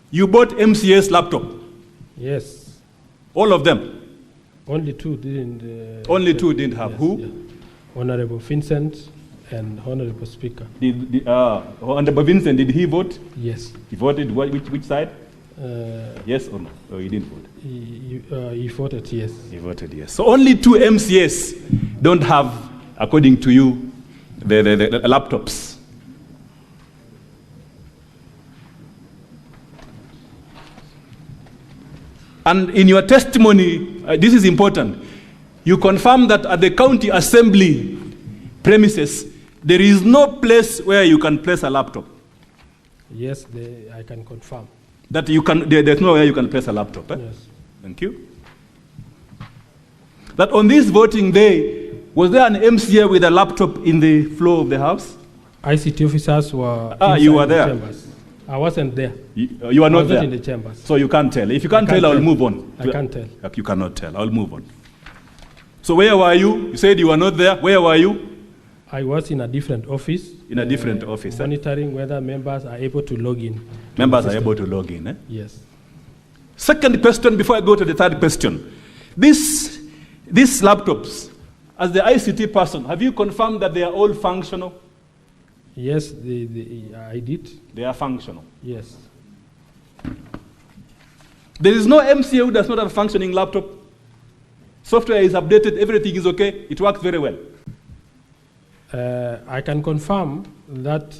E: you bought MCA's laptop.
B: Yes.
E: All of them.
B: Only 2 didn't.
E: Only 2 didn't have.
B: Yes,
E: Who?
B: yeah. Honorable Vincent and Honorable Speaker.
E: Honorable Vincent, did he vote?
B: Yes.
E: He voted which side? Yes or no? Or he didn't vote?
B: He voted yes.
E: He voted yes. So only 2 MCAs don't have, according to you, the laptops. And in your testimony, this is important, you confirm that at the county assembly premises, there is no place where you can place a laptop.
B: Yes, I can confirm.
E: That you can, there's nowhere you can place a laptop. Eh?
B: Yes.
E: Thank you. That on this voting day, was there an MCA with a laptop in the floor of the House?
B: ICT officers were
E: you were
B: inside the
E: there.
B: chambers. I wasn't there.
E: You are
B: I
E: not
B: was
E: there.
B: not in the chambers.
E: So you can't tell. If you can't tell, I'll move on.
B: I can't tell.
E: You cannot tell. I'll move on. So where were you? You said you were not there. Where were you?
B: I was in a different office.
E: In a different office.
B: Monitoring whether members are able to log in.
E: Members are able to log in. Eh?
B: Yes.
E: Second question, before I go to the third question. These laptops, as the ICT person, have you confirmed that they are all functional?
B: Yes, I did.
E: They are functional.
B: Yes.
E: There is no MCA who does not have a functioning laptop. Software is updated, everything is okay, it works very well.
B: I can confirm that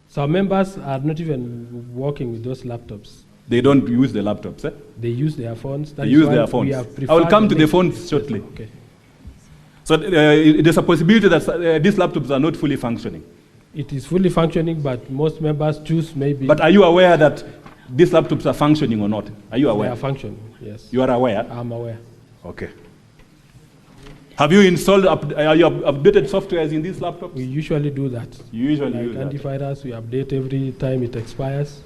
B: some members are not even working with those laptops.
E: They don't use the laptops, eh?
B: They use their phones.
E: They use their phones. I will come to the phones shortly.
B: Okay.
E: So there's a possibility that these laptops are not fully functioning.
B: It is fully functioning, but most members choose maybe.
E: But are you aware that these laptops are functioning or not? Are you aware?
B: They are functioning, yes.
E: You are aware?
B: I'm aware.
E: Okay. Have you installed, you updated softwares in these laptops?
B: We usually do that.
E: You usually do
B: like
E: that.
B: antivirus, we update every time it expires.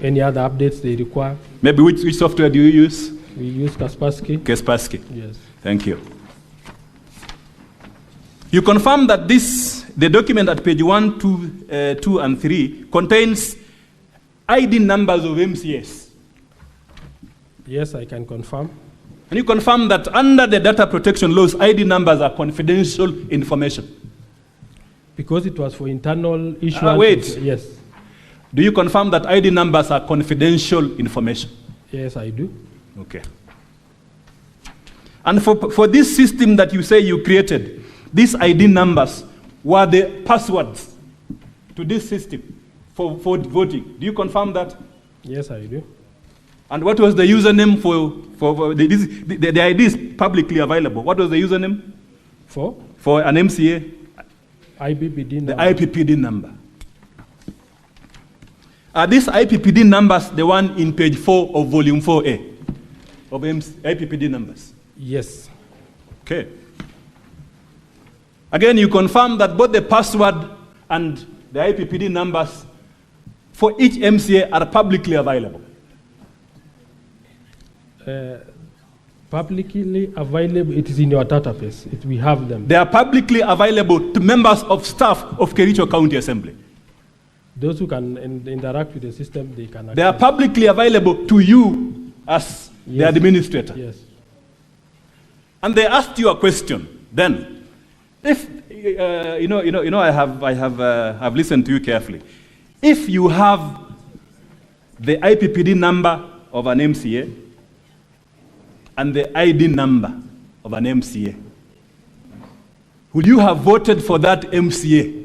B: Any other updates they require.
E: Maybe which software do you use?
B: We use Kaspersky.
E: Kaspersky.
B: Yes.
E: Thank you. You confirm that the document at page 1, 2, and 3 contains ID numbers of MCAs.
B: Yes, I can confirm.
E: And you confirm that under the data protection laws, ID numbers are confidential information.
B: Because it was for internal issuance.
E: Wait.
B: Yes.
E: Do you confirm that ID numbers are confidential information?
B: Yes, I do.
E: Okay. And for this system that you say you created, these ID numbers were the passwords to this system for voting. Do you confirm that?
B: Yes, I do.
E: And what was the username for the ID is publicly available. What was the username? For an MCA?
B: IPPD number.
E: The IPPD number. Are these IPPD numbers the one in page 4 of volume 4A of IPPD numbers?
B: Yes.
E: Okay. Again, you confirm that both the password and the IPPD numbers for each MCA are publicly available.
B: Publicly available, it is in your database. We have them.
E: They are publicly available to members of staff of Kericho County Assembly.
B: Those who can interact with the system, they can access.
E: They are publicly available to you as the administrator.
B: Yes.
E: And they asked you a question then. If, I've listened to you carefully. If you have the IPPD number of an MCA and the ID number of an MCA, would you have voted for that MCA?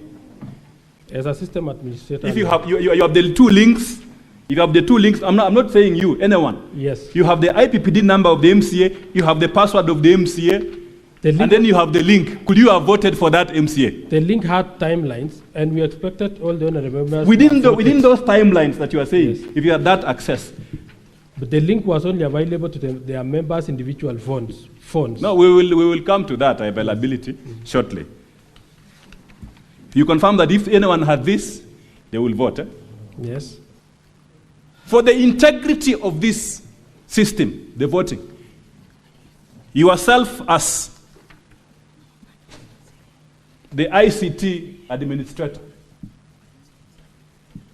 B: As a system administrator.
E: If you have the two links, I'm not saying you, anyone.
B: Yes.
E: You have the IPPD number of the MCA, you have the password of the MCA, and then you have the link. Could you have voted for that MCA?
B: The link had timelines, and we expected all the honorable members.
E: Within those timelines that you are saying, yes, if you had that access.
B: But the link was only available to their members' individual phones.
E: No, we will come to that availability shortly. You confirm that if anyone had this, they will vote. Eh?
B: Yes.
E: For the integrity of this system, the voting, yourself as the ICT administrator,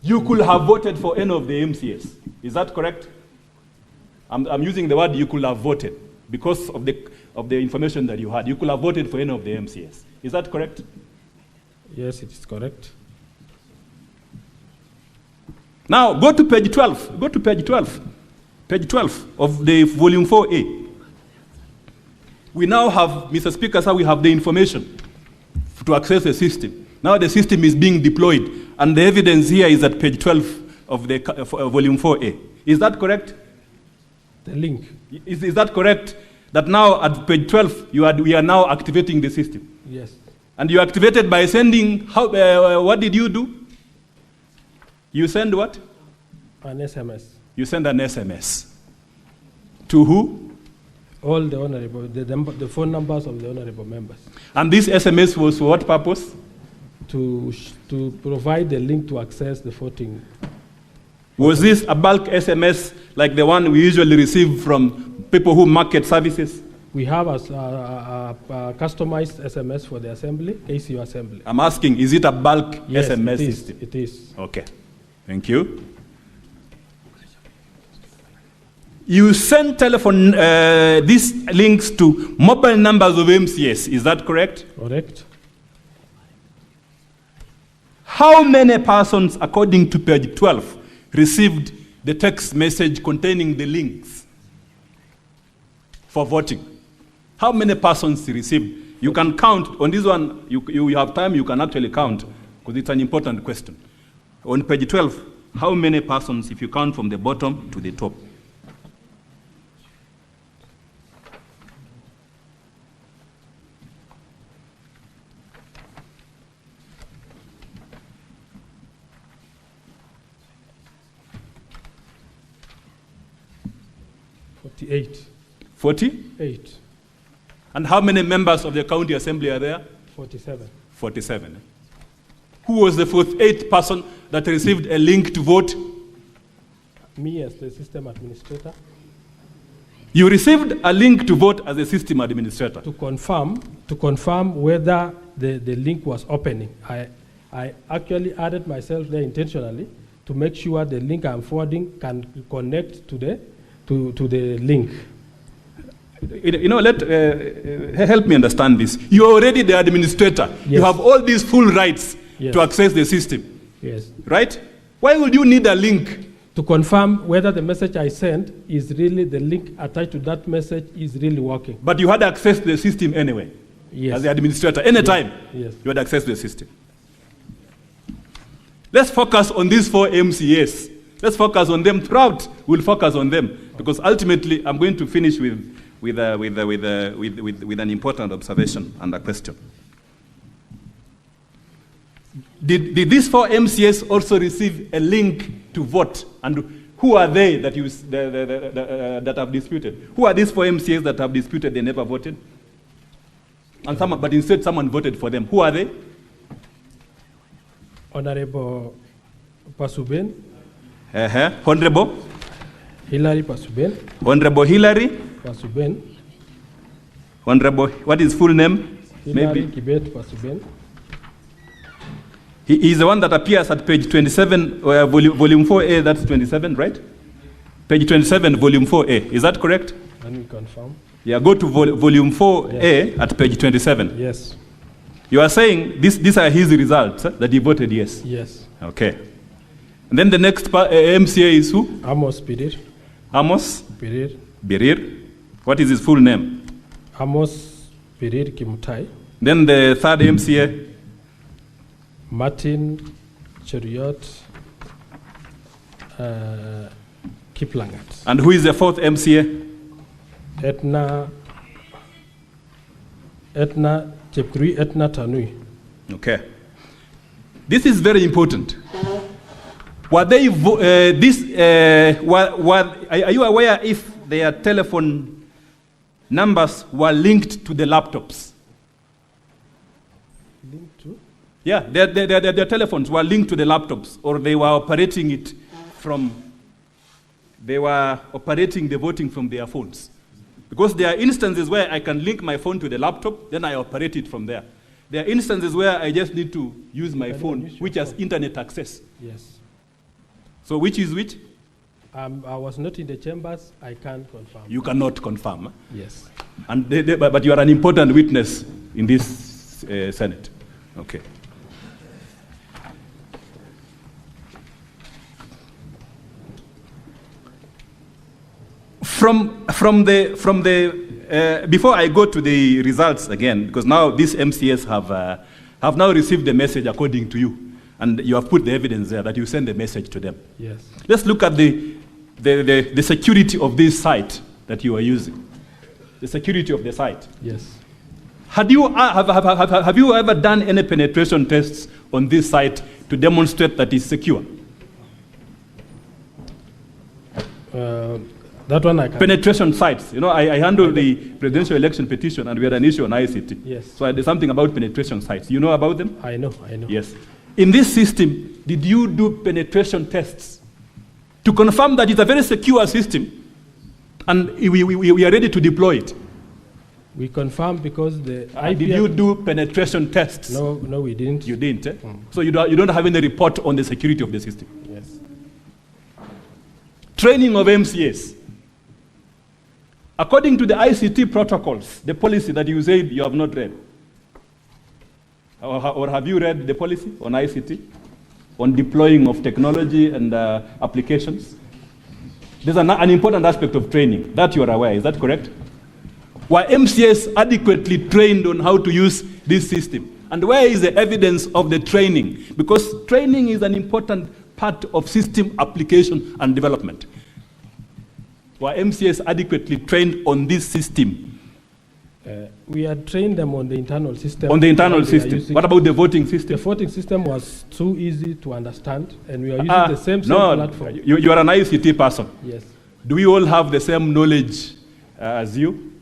E: you could have voted for any of the MCAs. Is that correct? I'm using the word you could have voted because of the information that you had. You could have voted for any of the MCAs. Is that correct?
B: Yes, it is correct.
E: Now, go to page 12. Go to page 12. Page 12 of the volume 4A. We now have, Mr. Speaker, sir, we have the information to access the system. Now the system is being deployed, and the evidence here is at page 12 of the volume 4A. Is that correct?
B: The link.
E: Is that correct? That now at page 12, we are now activating the system?
B: Yes.
E: And you activated by sending, what did you do? You send what?
B: An SMS.
E: You send an SMS. To who?
B: All the honorable, the phone numbers of the honorable members.
E: And this SMS was for what purpose?
B: To provide the link to access the voting.
E: Was this a bulk SMS like the one we usually receive from people who market services?
B: We have a customized SMS for the assembly, KCU assembly.
E: I'm asking, is it a bulk SMS
B: it is,
E: system?
B: It is.
E: Okay. Thank you. You send telephone, these links to mobile numbers of MCS. Is that correct?
B: Correct.
E: How many persons, according to page 12, received the text message containing the links for voting? How many persons received? You can count. On this one, you have time, you can actually count, because it's an important question. On page 12, how many persons, if you count from the bottom to the top?
B: Eight.
E: 48. And how many members of the county assembly are there?
B: 47.
E: 47. Who was the 48th person that received a link to vote?
B: Me as the system administrator.
E: You received a link to vote as a system administrator.
B: To confirm whether the link was opening. I actually added myself there intentionally to make sure the link I'm forwarding can connect to the link.
E: Help me understand this. You are already the administrator. Yes. You have all these full rights, yes, to access the system.
B: Yes.
E: Right? Why would you need a link?
B: To confirm whether the message I sent is really, the link attached to that message is really working.
E: But you had access to the system anyway.
B: Yes.
E: As the administrator, anytime,
B: yes,
E: you had access to the system. Let's focus on these 4 MCAs. Let's focus on them throughout. We'll focus on them, because ultimately I'm going to finish with an important observation and a question. Did these 4 MCAs also receive a link to vote? And who are they that that have disputed? Who are these 4 MCAs that have disputed they never voted? And but instead someone voted for them. Who are they?
B: Honorable Pasuben.
E: Honorable
B: Hilary Pasuben.
E: Honorable Hilary
B: Pasuben.
E: Honorable, what is full name?
B: Hilary
E: Maybe.
B: Kibet Pasuben.
E: He is the one that appears at page 27, volume 4A, that's 27, right? Page 27, volume 4A. Is that correct?
B: Let me confirm.
E: Yeah, go to volume 4A at page 27.
B: Yes.
E: You are saying these are his results that he voted yes?
B: Yes.
E: Okay. And then the next MCA is who?
B: Amos Pirir.
E: Amos
B: Pirir.
E: Birir. What is his full name?
B: Amos Pirir Kimutai.
E: Then the third MCA?
B: Martin Cheriot Kiplangat.
E: And who is the fourth MCA?
B: Etna Chepkuri Etna Tanui.
E: Okay. This is very important. Were they are you aware if their telephone numbers were linked to the laptops?
B: Linked to?
E: Yeah, their telephones were linked to the laptops, or they were operating it from. They were operating the voting from their phones. Because there are instances where I can link my phone to the laptop, then I operate it from there. There are instances where I just need to use my phone, which has internet access.
B: Yes.
E: So which is which?
B: I was not in the chambers. I can't confirm.
E: You cannot confirm. Huh?
B: Yes.
E: And but you are an important witness in this Senate. Okay. From the before I go to the results again, because now these MCS have now received the message according to you, and you have put the evidence there that you send the message to them.
B: Yes.
E: Let's look at the security of this site that you are using. The security of the site.
B: Yes.
E: Have you ever done any penetration tests on this site to demonstrate that it's secure?
B: That one I can.
E: Penetration sites. You know, I handle the presidential election petition, and we had an issue on ICT.
B: Yes.
E: So there's something about penetration sites. You know about them?
B: I know.
E: Yes. In this system, did you do penetration tests to confirm that it's a very secure system, and we are ready to deploy it?
B: We confirmed because the IPF.
E: Did you do penetration tests?
B: No, we didn't.
E: You didn't. Eh? So you don't have any report on the security of the system.
B: Yes.
E: Training of MCAs. According to the ICT protocols, the policy that you said you have not read, or have you read the policy on ICT, on deploying of technology and applications? There's an important aspect of training that you are aware. Is that correct? Were MCAs adequately trained on how to use this system? And where is the evidence of the training? Because training is an important part of system application and development. Were MCAs adequately trained on this system?
B: We had trained them on the internal system.
E: On the internal system. What about the voting system?
B: The voting system was too easy to understand, and we are using the same platform.
E: You are an ICT person.
B: Yes.
E: Do we all have the same knowledge as you?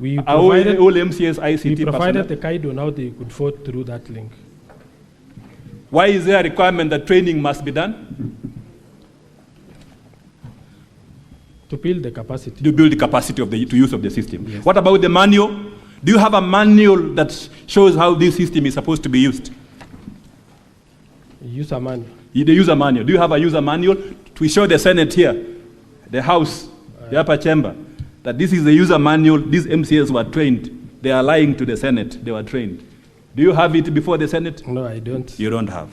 B: We
E: are all MCAs ICT
B: we provided
E: personnel?
B: the guide on how they could vote through that link.
E: Why is there a requirement that training must be done?
B: To build the capacity.
E: To build the capacity of the use of the system.
B: Yes.
E: What about the manual? Do you have a manual that shows how this system is supposed to be used?
B: User manual.
E: The user manual. Do you have a user manual? We show the Senate here, the House, the upper chamber, that this is the user manual. These MCAs were trained. They are lying to the Senate. They were trained. Do you have it before the Senate?
B: No, I don't.
E: You don't have.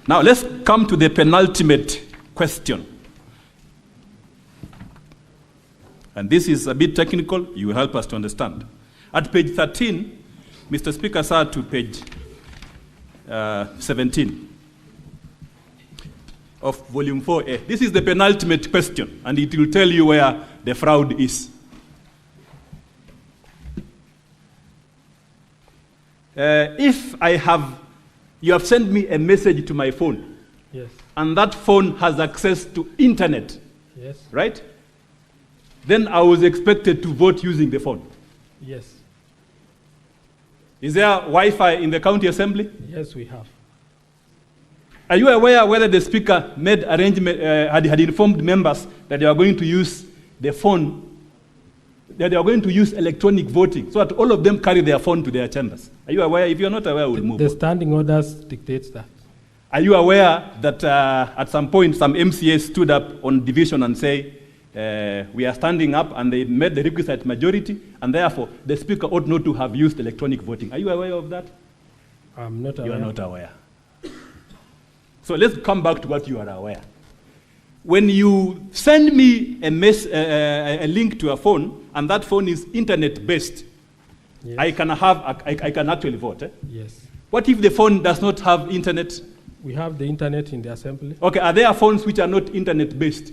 E: Now let's come to the penultimate question. And this is a bit technical. You will help us to understand. At page 13, Mr. Speaker, sir, to page 17 of volume 4A. This is the penultimate question, and it will tell you where the fraud is. If you have sent me a message to my phone,
B: yes,
E: and that phone has access to internet,
B: yes,
E: right? Then I was expected to vote using the phone.
B: yes,
E: Is there Wi-Fi in the county assembly?
B: yes, we have.
E: Are you aware whether the speaker made arrangement, had informed members that they are going to use the phone that they are going to use electronic voting so that all of them carry their phone to their chambers. Are you aware? If you're not aware, we'll move
B: The
E: on.
B: standing orders dictates that.
E: Are you aware that at some point some MCAs stood up on division and say, we are standing up, and they made the requisite majority, and therefore the speaker ought not to have used electronic voting? Are you aware of that?
B: I'm not aware.
E: You are not aware. So let's come back to what you are aware. When you send me a link to a phone, and that phone is internet-based,
B: Yes.
E: I can actually vote. Eh?
B: Yes.
E: What if the phone does not have internet?
B: We have the internet in the assembly.
E: Okay, are there phones which are not internet-based?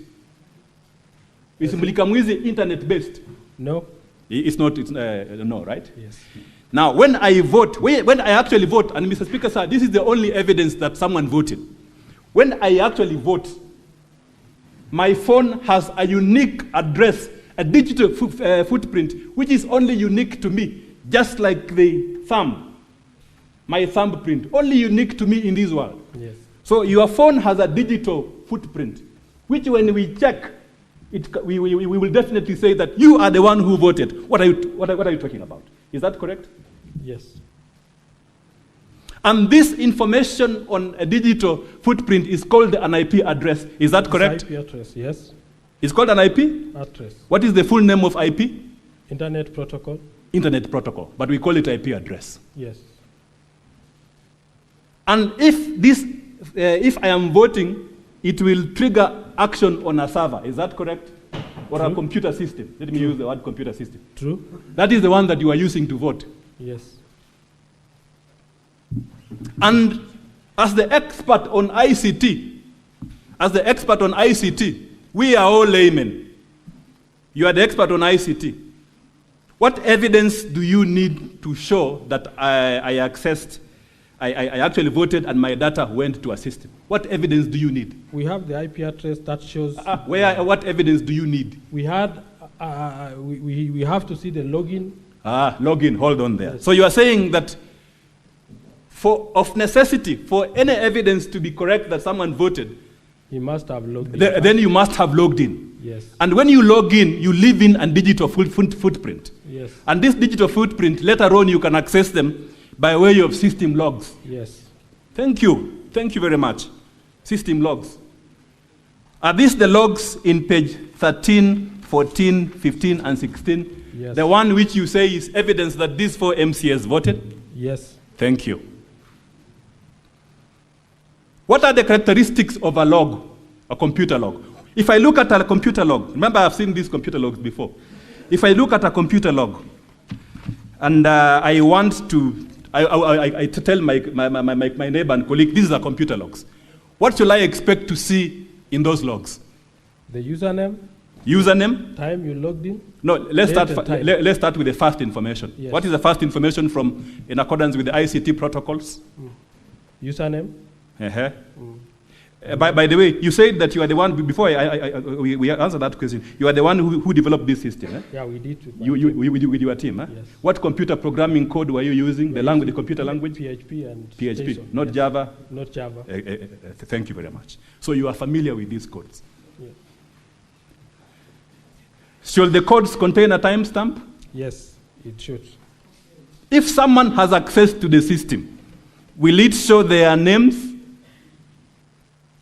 E: Is Mlikamwizi internet-based?
B: No.
E: It's not, no, right?
B: Yes.
E: Now, when I vote, when I actually vote, and Mr. Speaker, sir, this is the only evidence that someone voted. When I actually vote, my phone has a unique address, a digital footprint, which is only unique to me, just like the thumb, my thumbprint, only unique to me in this world.
B: Yes.
E: So your phone has a digital footprint, which when we check, we will definitely say that you are the one who voted. What are you talking about? Is that correct?
B: Yes.
E: And this information on a digital footprint is called an IP address. Is that correct?
B: It's IP address, yes.
E: It's called an IP?
B: Address.
E: What is the full name of IP?
B: Internet protocol.
E: Internet protocol, but we call it IP address.
B: Yes.
E: And if I am voting, it will trigger action on a server. Is that correct? Or a computer system. Let me use the word computer system.
B: True.
E: That is the one that you are using to vote.
B: Yes.
E: And as the expert on ICT, we are all laymen. You are the expert on ICT. What evidence do you need to show that I actually voted and my data went to a system? What evidence do you need?
B: We have the IP address that shows.
E: What evidence do you need?
B: We had. We have to see the login.
E: Login. Hold on there.
B: Yes.
E: So you are saying that of necessity, for any evidence to be correct that someone voted,
B: He must have logged in.
E: then you must have logged in.
B: Yes.
E: And when you log in, you leave in a digital footprint.
B: Yes.
E: And this digital footprint, later on, you can access them by way of system logs.
B: Yes.
E: Thank you. Thank you very much. System logs. Are these the logs in page 13, 14, 15, and 16?
B: Yes.
E: The one which you say is evidence that these 4 MCAs voted?
B: Yes.
E: Thank you. What are the characteristics of a log, a computer log? If I look at a computer log, remember I've seen these computer logs before. If I look at a computer log, and I want to, I tell my neighbor and colleague, this is a computer logs. What shall I expect to see in those logs?
B: The username.
E: Username?
B: Time you logged in.
E: No, let's start with the first information.
B: Yes.
E: What is the first information from, in accordance with the ICT protocols?
B: Username.
E: Uh-huh. By the way, you said that you are the one, before we answer that question, you are the one who developed this system. Eh?
B: Yeah, we did.
E: With your team. Eh?
B: Yes.
E: What computer programming code were you using? The computer language?
B: PHP and
E: PHP,
B: JSON.
E: not
B: Yes.
E: Java?
B: Not Java.
E: Thank you very much. So you are familiar with these codes.
B: Yeah.
E: Should the codes contain a timestamp?
B: Yes, it should.
E: If someone has access to the system, will it show their names?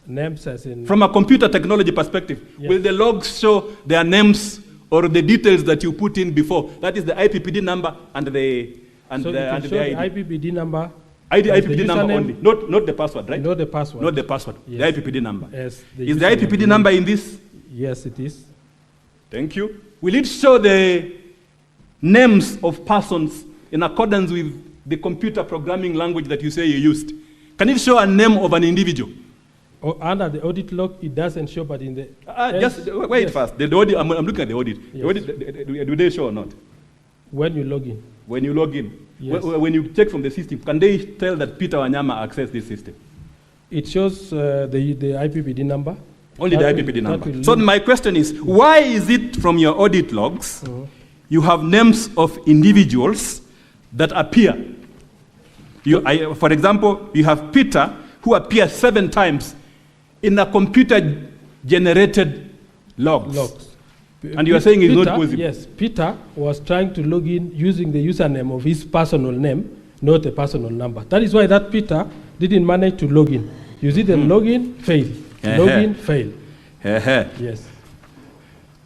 B: Names as in.
E: From a computer technology perspective,
B: Yes.
E: will the logs show their names or the details that you put in before? That is the IPPD number and the
B: So it will show the IPPD number.
E: IPPD number only, not the password, right?
B: Not the password.
E: Not the password,
B: Yes.
E: the IPPD number.
B: Yes,
E: Is the IPPD number in this?
B: Yes, it is.
E: Thank you. Will it show the names of persons in accordance with the computer programming language that you say you used? Can it show a name of an individual?
B: Under the audit log, it doesn't show, but in the.
E: Just wait
B: yes.
E: first. The audit, I'm looking at the audit.
B: Yes.
E: The audit, do they show or not?
B: When you log in.
E: When you log in,
B: Yes.
E: when you check from the system, can they tell that Peter Wanyama accessed this system?
B: It shows the IPPD number.
E: Only
B: That
E: the
B: will-
E: IPPD
B: that
E: number.
B: will
E: So
B: link.
E: my question is, why is it from your audit logs, you have names of individuals that appear? For example, you have Peter, who appears 7 times in a computer-generated logs. And you are saying it's not possible?
B: Yes, Peter was trying to log in using the username of his personal name, not a personal number. That is why that Peter didn't manage to log in. You see the login, fail. Login, fail. Yes.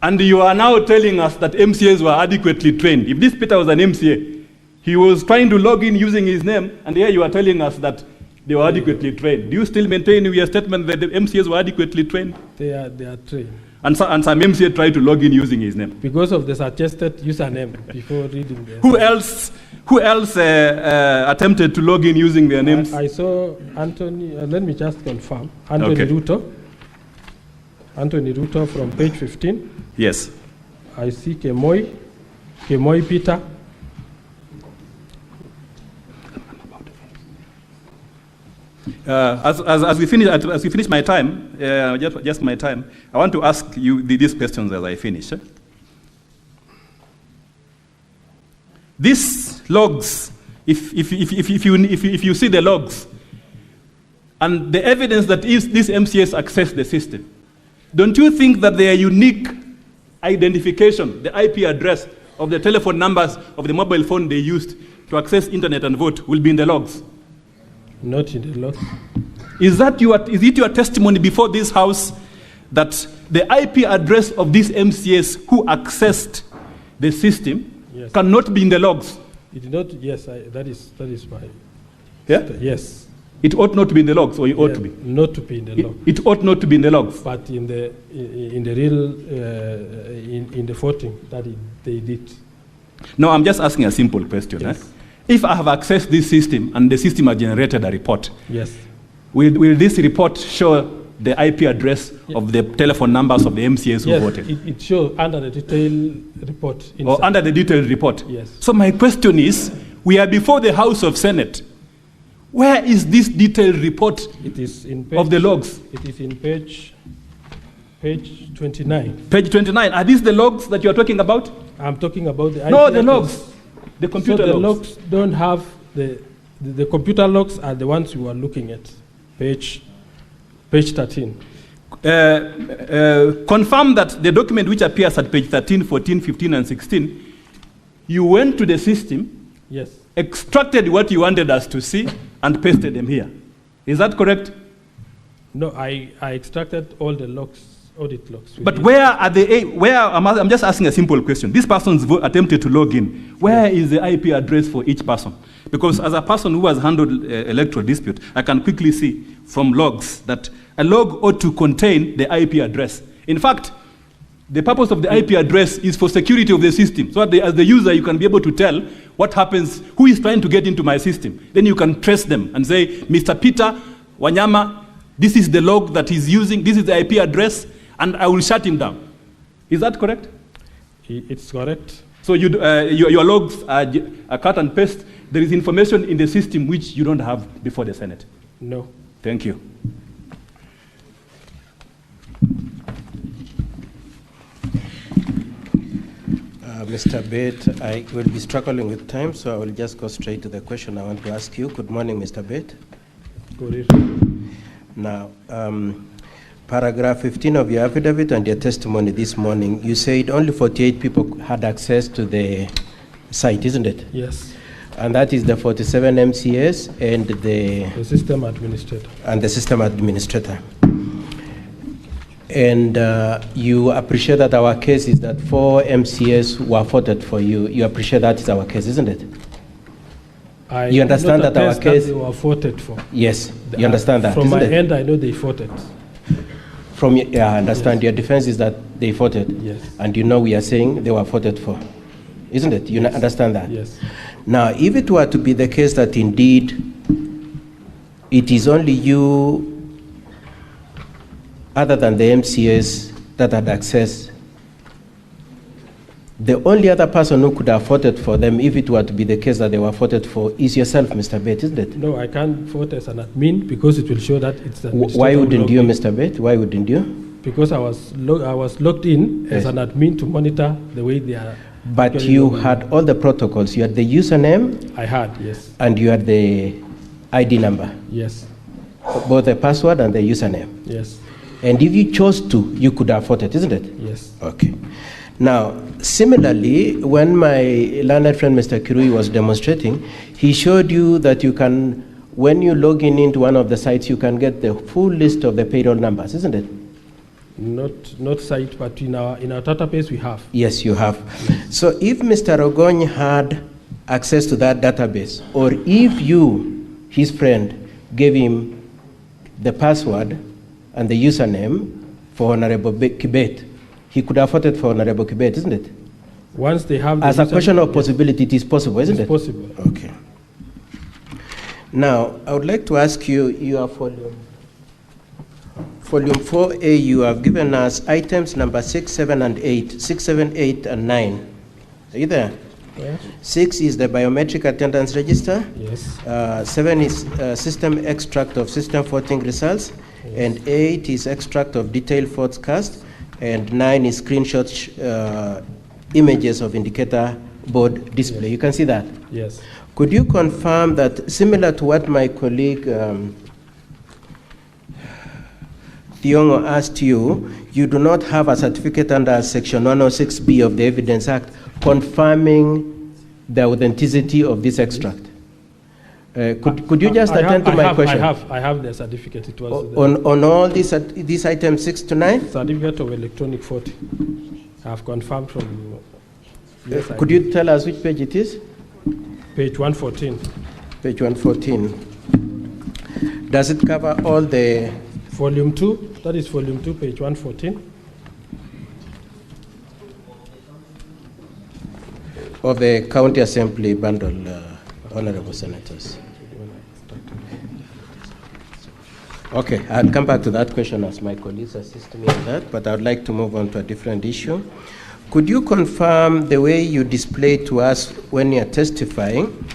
E: And you are now telling us that MCAs were adequately trained. If this Peter was an MCA, he was trying to log in using his name, and here you are telling us that they were adequately trained. Do you still maintain your statement that the MCAs were adequately trained?
B: They are trained.
E: And some MCA tried to log in using his name.
B: Because of the suggested username before reading the...
E: Who else attempted to log in using their names?
B: I saw Anthony, let me just confirm. Anthony Ruto. Anthony Ruto from page 15.
E: Yes.
B: I see Kemoy Peter.
E: As we finish my time, just my time, I want to ask you these questions as I finish. These logs, if you see the logs, and the evidence that these MCAs access the system, don't you think that their unique identification, the IP address of the telephone numbers of the mobile phone they used to access internet and vote, will be in the logs?
B: Not in the logs.
E: Is it your testimony before this house that the IP address of these MCAs who accessed the system cannot be in the logs?
B: It did not. Yes, that is my.
E: Yeah.
B: Yes.
E: It ought not to be in the logs, or it ought to be.
B: Not to be in the logs.
E: It ought not to be in the logs.
B: But in the real in the voting that they did.
E: No, I'm just asking a simple question.
B: Yes.
E: If I have accessed this system and the system has generated a report,
B: yes,
E: will this report show the IP address of the telephone numbers of the MCAs who voted?
B: It shows under the detailed report.
E: Or under the detailed report?
B: Yes.
E: So my question is, we are before the House of Senate. Where is this detailed report of the logs?
B: It is in page 29.
E: Page 29. Are these the logs that you are talking about?
B: I'm talking about the IP
E: No, the logs. The computer
B: logs. The
E: logs
B: don't have the computer logs are the ones you are looking at. Page 13.
E: Confirm that the document which appears at page 13, 14, 15, and 16, you went to the system,
B: yes,
E: extracted what you wanted us to see, and pasted them here. Is that correct?
B: No, I extracted all the logs, audit logs.
E: But where are they? I'm just asking a simple question. This person's attempted to log in. Where is the IP address for each person? Because as a person who has handled electoral dispute, I can quickly see from logs that a log ought to contain the IP address. In fact, the purpose of the IP address is for security of the system. So that as the user, you can be able to tell what happens, who is trying to get into my system. Then you can trace them and say, Mr. Peter Wanyama, this is the log that he's using, this is the IP address, and I will shut him down. Is that correct?
B: It's correct.
E: So your logs are cut and paste. There is information in the system which you don't have before the Senate.
B: No.
E: Thank you.
F: Mr. Bate, I will be struggling with time, so I will just go straight to the question I want to ask you. Good morning, Mr. Bate.
B: Good evening.
F: Now, paragraph 15 of your affidavit and your testimony this morning, you said only 48 people had access to the site, isn't it?
B: Yes.
F: And that is the 47 MCAs and the
B: system administrator.
F: And the system administrator. And you appreciate that our case is that 4 MCAs were voted for you. You appreciate that is our case, isn't it? You understand that our case...
B: That they were voted for.
F: Yes, you understand that,
B: From my
F: it?
B: end, I know they voted.
F: Yeah, I understand. Yes. Your defense is that they voted.
B: Yes.
F: And you know we are saying they were voted for. Isn't it? You understand that?
B: Yes.
F: Now, if it were to be the case that indeed it is only you, other than the MCAs, that had access, the only other person who could have voted for them, if it were to be the case that they were voted for, is yourself, Mr. Bate, isn't it?
B: No, I can't vote as an admin because it will show that it's the
F: Why wouldn't you, Mr. Bate? Why wouldn't you?
B: Because I was logged in as an admin to monitor the way they are.
F: But you had all the protocols. You had the username.
B: I had, yes.
F: And you had the ID number.
B: Yes.
F: Both the password and the username.
B: Yes.
F: And if you chose to, you could have voted, isn't it?
B: Yes.
F: Okay. Now, similarly, when my learned friend Mr. Kirui was demonstrating, he showed you that you can, when you log in into one of the sites, you can get the full list of the payroll numbers, isn't it?
B: Not site, but in our database we have.
F: Yes, you have. Yes. So if Mr. Ogony had access to that database, or if you, his friend, gave him the password and the username for Honorable Kibet, he could have voted for Honorable Kibet, isn't it?
B: Once they have the
F: as a question of possibility, it is possible, isn't it?
B: It's possible.
F: Okay. Now, I would like to ask you, your volume 4A, you have given us items number 6, 7, and 8. 6, 7, 8, and 9. Are you there?
B: Yes.
F: 6 is the biometric attendance register.
B: Yes.
F: 7 is system extract of system voting results. Yes. And 8 is extract of detailed votes cast. And 9 is screenshot images of indicator board display. Yes. You can see that?
B: Yes.
F: Could you confirm that, similar to what my colleague Thiongo asked you, you do not have a certificate under Section 106B of the Evidence Act confirming the authenticity of this extract? Could you just attend to my question?
B: I have the certificate. It was
F: on all these items 6 to 9?
B: Certificate of electronic voting. I have confirmed from. Yes,
F: could you tell us which page it is?
B: Page 114.
F: Page 114. Does it cover all the?
B: Volume 2. That is volume 2, page 114.
F: Of the County Assembly bundle, Honorable Senators. Okay, I'll come back to that question as my colleagues assist me on that, but I would like to move on to a different issue. Could you confirm the way you displayed to us when you're testifying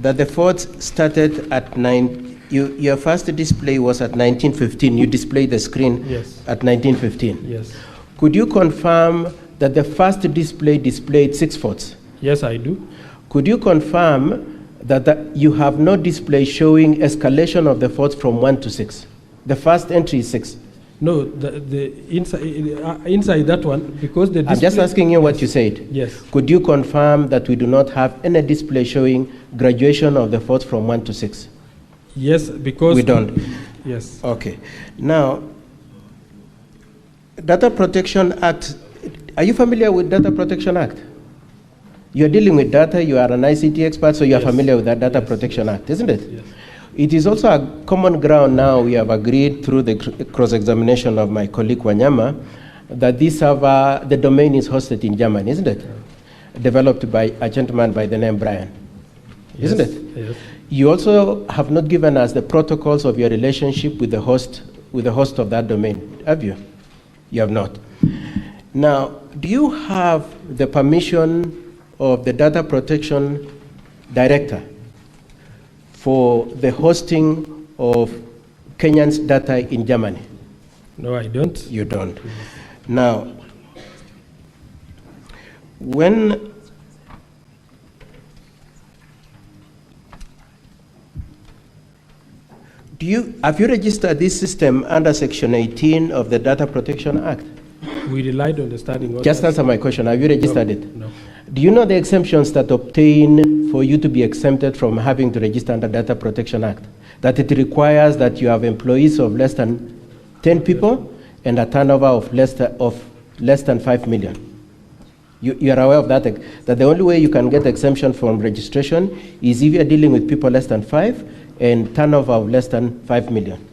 F: that the votes started at 9? Your first display was at 1915. You displayed the screen at 1915.
B: Yes.
F: Could you confirm that the first display displayed 6 votes?
B: Yes, I do.
F: Could you confirm that you have no display showing escalation of the votes from 1 to 6? The first entry is 6.
B: No, the inside that one, because the display.
F: I'm just asking you what you said.
B: Yes.
F: Could you confirm that we do not have any display showing graduation of the votes from 1 to 6?
B: Yes, because.
F: We don't?
B: Yes.
F: Okay. Now, Data Protection Act, are you familiar with Data Protection Act? You're dealing with data, you are an ICT expert, so you're familiar with that Data Protection Act, isn't it?
B: Yes.
F: It is also a common ground now, we have agreed through the cross-examination of my colleague Wanyama, that this server, the domain is hosted in Germany, isn't it? Developed by a gentleman by the name Brian, isn't it?
B: Yes.
F: You also have not given us the protocols of your relationship with the host of that domain, have you? You have not. Now, do you have the permission of the Data Protection Director for the hosting of Kenyan's data in Germany?
B: No, I don't.
F: You don't. Now, when have you registered this system under Section 18 of the Data Protection Act?
B: We relied on the standing order.
F: Just answer my question. Have you registered it?
B: No.
F: Do you know the exemptions that obtain for you to be exempted from having to register under Data Protection Act? That it requires that you have employees of less than 10 people and a turnover of less than 5 million. You are aware of that? That the only way you can get exemption from registration is if you are dealing with people less than 5 and turnover of less than 5 million.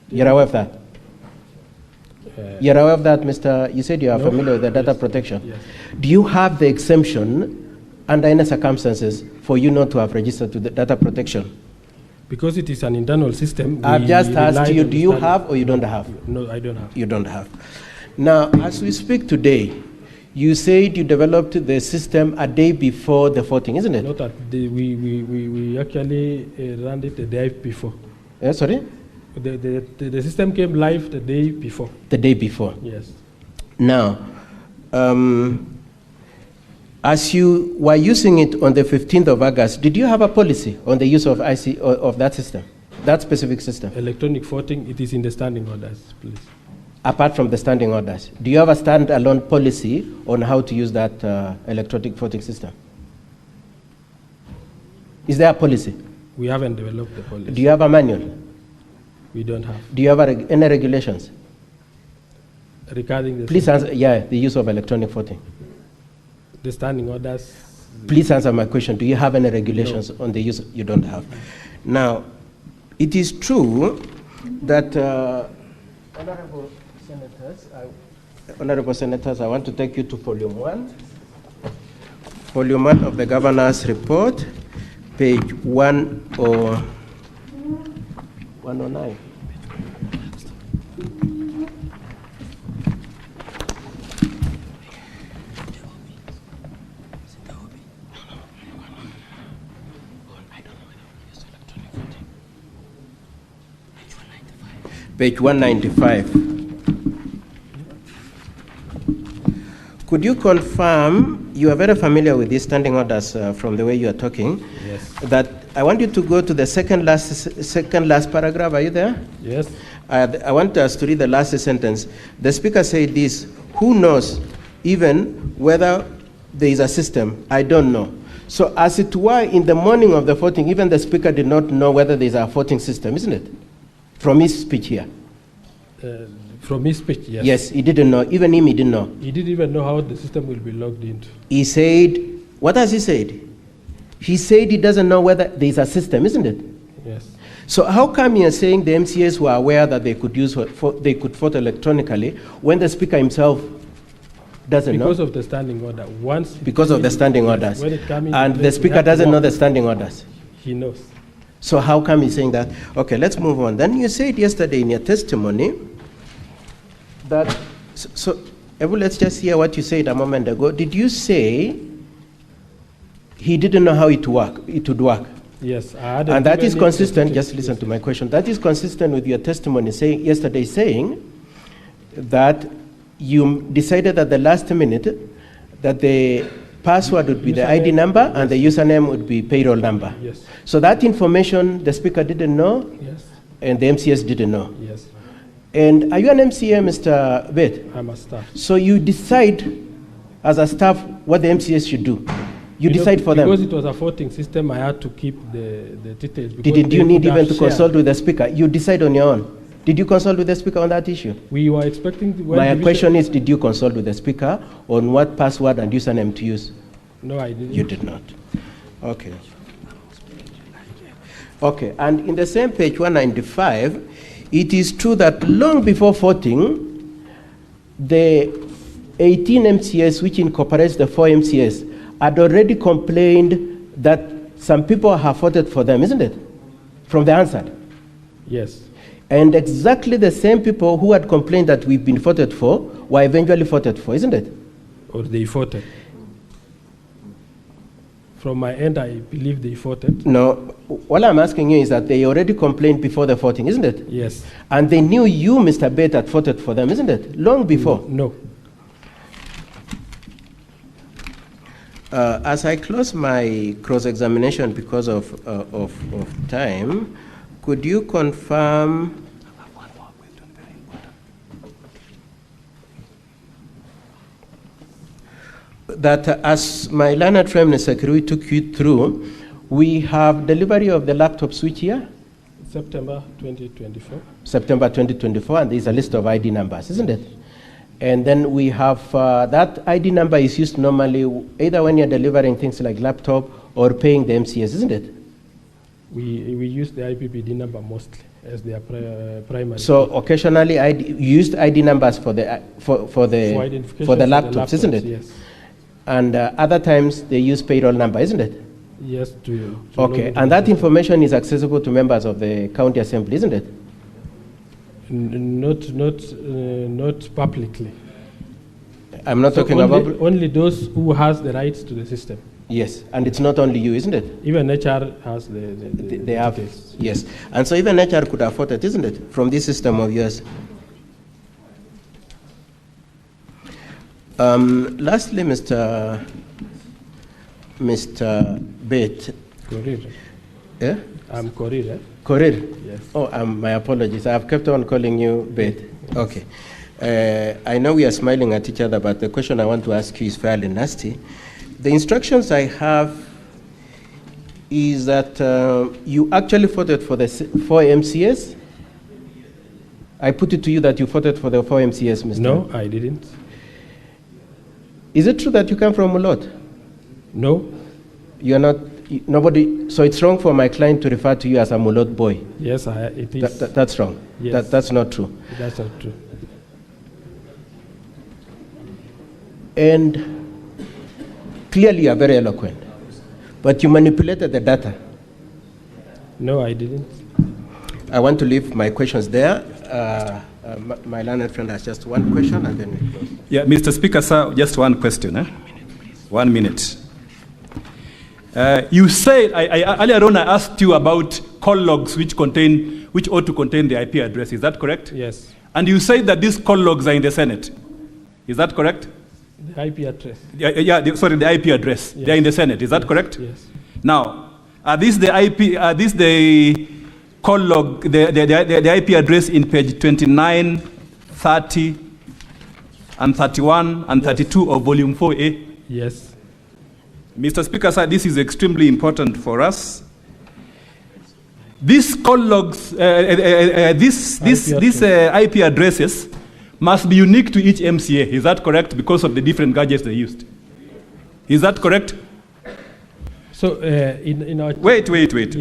F: You're aware of that? You're aware of that, Mr. You said you are familiar with the data protection.
B: Yes.
F: Do you have the exemption under any circumstances for you not to have registered to the data protection?
B: Because it is an internal system.
F: I've just asked you, do you have or you don't have?
B: No, I don't have.
F: You don't have. Now, as we speak today, you said you developed the system a day before the voting, isn't it?
B: Not at the, we actually ran it the day before.
F: Sorry?
B: The system came live the day before.
F: The day before?
B: Yes.
F: Now, as you were using it on the 15th of August, did you have a policy on the use of of that system, that specific system?
B: Electronic voting, it is in the standing orders, please.
F: apart from the standing orders? Do you have a standalone policy on how to use that electronic voting system? Is there a policy?
B: We haven't developed the policy.
F: Do you have a manual?
B: We don't have.
F: Do you have any regulations?
B: Regarding the
F: Please answer, the use of electronic voting.
B: The standing orders.
F: Please answer my question. Do you have any regulations on the use? You don't have. Now, it is true that Honorable Senators, I want to take you to volume 1. Volume 1 of the Governor's report, page 109. Page 195. Could you confirm, you are very familiar with these standing orders from the way you are talking,
B: Yes.
F: that I want you to go to the second last paragraph. Are you there?
B: Yes.
F: I want us to read the last sentence. The speaker said this, who knows even whether there is a system? I don't know. So as it were, in the morning of the voting, even the speaker did not know whether there is a voting system, isn't it? From his speech here.
B: From his speech, yes.
F: Yes, he didn't know. Even him, he didn't know.
B: He didn't even know how the system will be logged into.
F: He said, what has he said? He said he doesn't know whether there is a system, isn't it?
B: Yes.
F: So how come you're saying the MCAs were aware that they could they could vote electronically when the speaker himself doesn't know?
B: Because of the standing order.
F: Because of the standing orders.
B: When it comes in,
F: and the speaker doesn't know the standing orders.
B: He knows.
F: So how come he's saying that? Okay, let's move on. Then you said yesterday in your testimony that, let's just hear what you said a moment ago. Did you say he didn't know how it would work?
B: Yes.
F: And that is consistent, just listen to my question, that is consistent with your testimony yesterday saying that you decided at the last minute that the password would be the ID number and the username would be payroll number.
B: Yes.
F: So that information the speaker didn't know,
B: Yes.
F: and the MCS didn't know.
B: Yes.
F: And are you an MCA, Mr. Bett?
B: I'm a staff.
F: So you decide as a staff what the MCS should do. You decide for them.
B: Because it was a voting system, I had to keep the details.
F: Did you need even to consult with the speaker? You decide on your own. Did you consult with the speaker on that issue?
B: We were expecting...
F: My question is, did you consult with the speaker on what password and username to use?
B: No, I didn't.
F: You did not. Okay. Okay, and in the same page 195, it is true that long before voting, the 18 MCS, which incorporates the 4 MCS, had already complained that some people have voted for them, isn't it? From the answer.
B: Yes.
F: And exactly the same people who had complained that we've been voted for were eventually voted for, isn't it?
B: Or they voted. From my end, I believe they voted.
F: No, all I'm asking you is that they already complained before the voting, isn't it?
B: Yes.
F: And they knew you, Mr. Bett, had voted for them, isn't it? Long before.
B: No.
F: As I close my cross-examination because of time, could you confirm that as my learned friend, Mr. Secretary, took you through, we have delivery of the laptop switch here?
B: September 2024.
F: September 2024, and there's a list of ID numbers, isn't it? And then we have, that ID number is used normally either when you're delivering things like laptop or paying the MCS, isn't it?
B: We use the IPPD number mostly as their primary.
F: So occasionally you used ID numbers for the laptops, isn't it?
B: Yes.
F: And other times they use payroll number, isn't it?
B: Yes.
F: Okay, and that information is accessible to members of the county assembly, isn't it?
B: Not publicly.
F: I'm not talking about
B: only those who has the rights to the system.
F: Yes, and it's not only you, isn't it?
B: Even HR has
F: they have
B: details.
F: Yes, and so even HR could afford it, isn't it, from this system of yours? Lastly, Mr. Bett.
B: Korir.
F: Yeah?
B: I'm Korir.
F: Korir?
B: Yes.
F: Oh, my apologies. I've kept on calling you Bett. Okay. I know we are smiling at each other, but the question I want to ask you is fairly nasty. The instructions I have is that you actually voted for the 4 MCAs. I put it to you that you voted for the 4 MCAs, Mr.
B: No, I didn't.
F: Is it true that you come from Mulot?
B: No.
F: You are not, nobody, so it's wrong for my client to refer to you as a Mulot boy?
B: Yes, it is.
F: That's wrong.
B: Yes.
F: That's not true.
B: That's not true.
F: And clearly you are very eloquent, but you manipulated the data.
B: No, I didn't.
F: I want to leave my questions there. My learned friend has just one question, and then we close.
E: Yeah, Mr. Speaker, sir, just one question. 1 minute. You said, earlier on I asked you about call logs which ought to contain the IP address. Is that correct?
B: Yes.
E: And you said that these call logs are in the Senate. Is that correct?
B: The IP address.
E: The IP address.
B: Yes.
E: They're in the Senate. Is that correct?
B: Yes.
E: Now, are these the call log, the IP address in page 29, 30, and 31, and 32 of volume 4A?
B: Yes.
E: Mr. Speaker, sir, this is extremely important for us. These call logs, these IP addresses must be unique to each MCA. Is that correct? Because of the different gadgets they used. Is that correct?
B: So in our
E: wait.
B: Yes.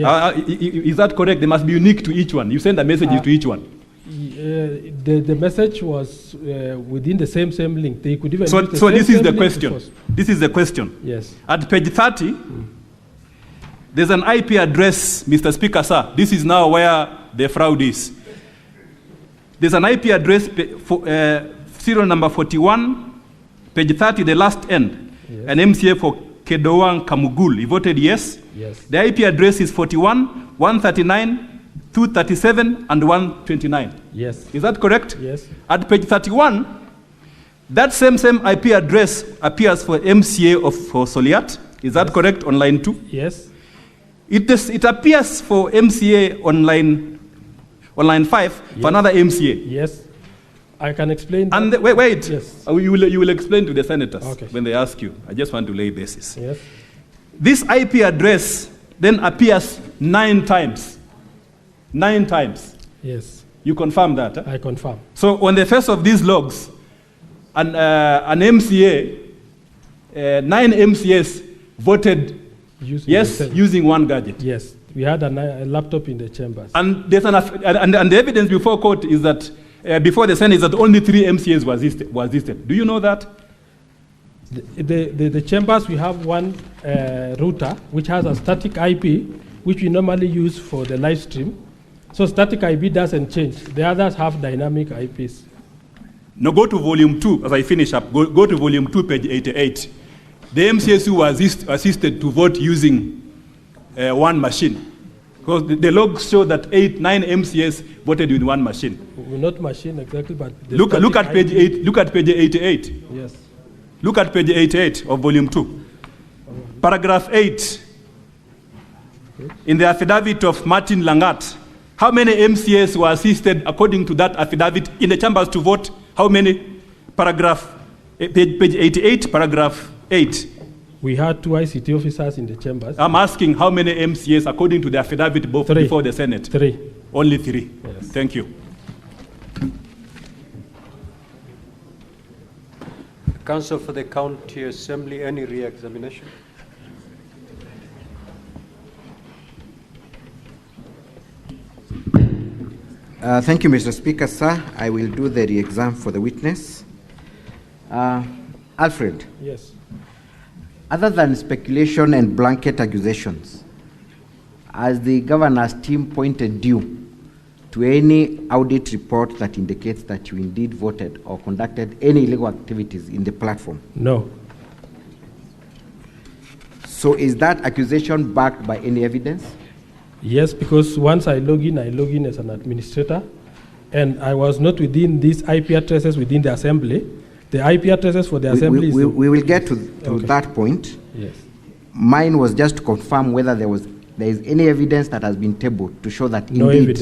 E: Is that correct? They must be unique to each one. You send a message to each one.
B: The message was within the same link. They could even.
E: So this is the question. This is the question.
B: Yes.
E: At page 30, there's an IP address, Mr. Speaker, sir. This is now where the fraud is. There's an IP address, serial number 41, page 30, the last end. Yes. An MCA for Kedowang Kamugul. He voted yes.
B: Yes.
E: The IP address is 41, 139, 237, and 129.
B: Yes.
E: Is that correct?
B: Yes.
E: At page 31, that same IP address appears for MCA for Soliat. Is that correct on line 2?
B: Yes.
E: It appears for MCA on line 5 for another MCA.
B: Yes. I can explain that.
E: And wait.
B: Yes.
E: You will explain to the senators when they ask you. I just want to lay basis.
B: Yes.
E: This IP address then appears 9 times. 9 times.
B: Yes.
E: You confirm that?
B: I confirm.
E: So on the face of these logs, an MCA, 9 MCAs voted using one gadget.
B: Yes. We had a laptop in the chambers.
E: And there's and the evidence before court is that before the Senate is that only 3 MCAs was listed. Do you know that?
B: The chambers, we have one router which has a static IP which we normally use for the live stream. So static IP doesn't change. The others have dynamic IPs.
E: Now go to volume 2 as I finish up. Go to volume 2, page 88. The MCAs who were assisted to vote using one machine. Because the logs show that 9 MCAs voted with one machine.
B: Well, not machine exactly, but
E: look at page 8. Look at page 88.
B: Yes.
E: Look at page 88 of volume 2. Paragraph 8. In the affidavit of Martin Langat, how many MCAs were assisted according to that affidavit in the chambers to vote? How many? Page 88, paragraph 8.
B: We had 2 ICT officers in the chambers.
E: I'm asking how many MCAs according to the affidavit before the Senate?
B: 3.
E: Only 3.
B: Yes.
E: Thank you.
C: Counsel for the County Assembly, any re-examination?
G: Thank you, Mr. Speaker, sir. I will do the re-exam for the witness. Alfred.
B: Yes.
G: Other than speculation and blanket accusations, has the governor's team pointed you to any audit report that indicates that you indeed voted or conducted any illegal activities in the platform?
B: No.
G: So is that accusation backed by any evidence?
B: Yes, because once I log in as an administrator, and I was not within these IP addresses within the assembly. The IP addresses for the assembly
G: we will get to that point.
B: Yes.
G: Mine was just to confirm whether there is any evidence that has been tabled to show that indeed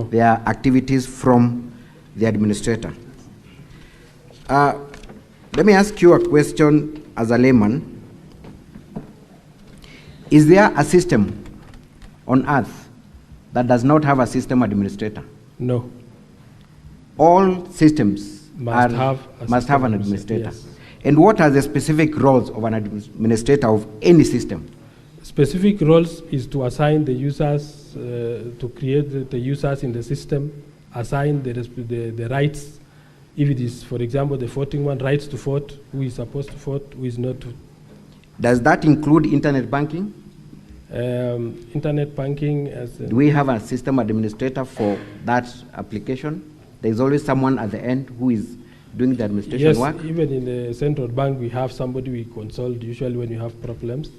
G: there are activities from the administrator. Let me ask you a question as a layman. Is there a system on earth that does not have a system administrator?
B: No.
G: All systems
B: Must have
G: an administrator.
B: Yes.
G: And what are the specific roles of an administrator of any system?
B: Specific roles is to assign the users, to create the users in the system, assign the rights. If it is, for example, the voting one, rights to vote, who is supposed to vote, who is not to.
G: Does that include internet banking?
B: Internet banking as
G: Do we have a system administrator for that application? There's always someone at the end who is doing the administration work?
B: Yes, even in the central bank, we have somebody we consult usually when you have problems.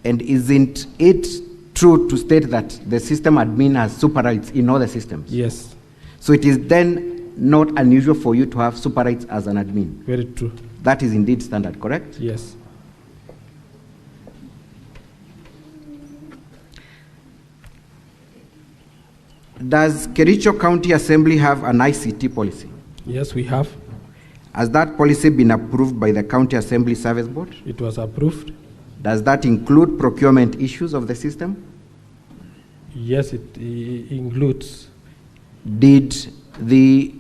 G: And isn't it true to state that the system admin has super rights in all the systems?
B: Yes.
G: So it is then not unusual for you to have super rights as an admin?
B: Very true.
G: That is indeed standard, correct?
B: Yes.
G: Does Kericho County Assembly have an ICT policy?
B: Yes, we have.
G: Has that policy been approved by the County Assembly Service Board?
B: It was approved.
G: Does that include procurement issues of the system?
B: Yes, it includes.
G: Did the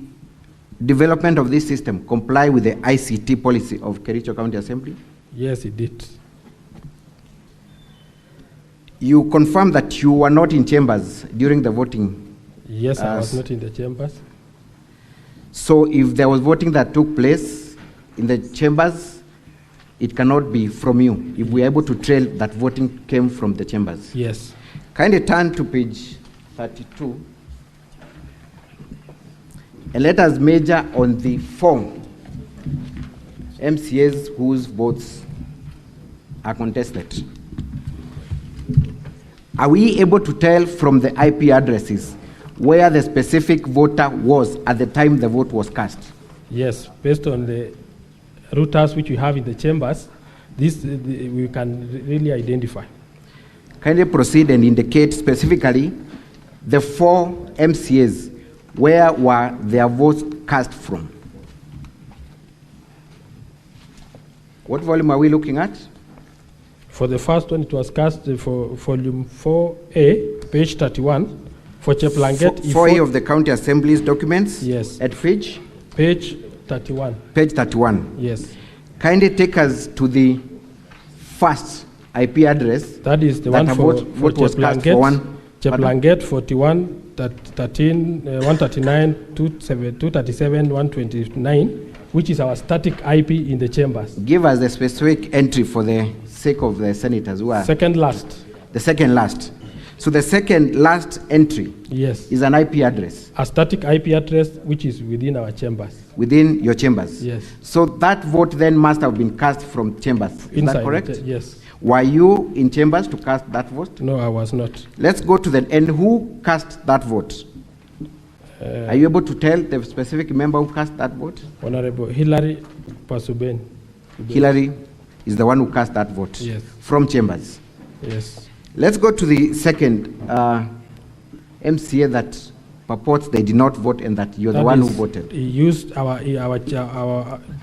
G: development of this system comply with the ICT policy of Kericho County Assembly?
B: Yes, it did.
G: You confirm that you were not in chambers during the voting?
B: Yes, I was not in the chambers.
G: So if there was voting that took place in the chambers, it cannot be from you, if we are able to trail that voting came from the chambers?
B: Yes.
G: Kindly turn to page 32. And let us measure on the 4 MCAs whose votes are contested. Are we able to tell from the IP addresses where the specific voter was at the time the vote was cast?
B: Yes, based on the routers which we have in the chambers, we can really identify.
G: Kindly proceed and indicate specifically the 4 MCAs. Where were their votes cast from? What volume are we looking at?
B: For the first one, it was cast for volume 4A, page 31. For Cheplanget,
G: 4A of the County Assembly's documents?
B: Yes.
G: At page?
B: Page 31.
G: Page 31.
B: Yes.
G: Kindly take us to the first IP address.
B: That is the one for Cheplanget. Cheplanget 41, 13, 139, 237, 129, which is our static IP in the chambers.
G: Give us the specific entry for the sake of the senators who are.
B: Second last.
G: The second last. So the second last entry,
B: yes,
G: is an IP address.
B: A static IP address which is within our chambers.
G: Within your chambers?
B: Yes.
G: So that vote then must have been cast from chambers. Is
B: Inside
G: that correct?
B: Yes.
G: Were you in chambers to cast that vote?
B: No, I was not.
G: Let's go to the end. Who cast that vote? Are you able to tell the specific member who cast that vote?
B: Honorable Hilary Pasuben.
G: Hilary is the one who cast that vote?
B: Yes.
G: From chambers?
B: Yes.
G: Let's go to the second MCA that purports they did not vote and that you're the one who voted.
B: He used our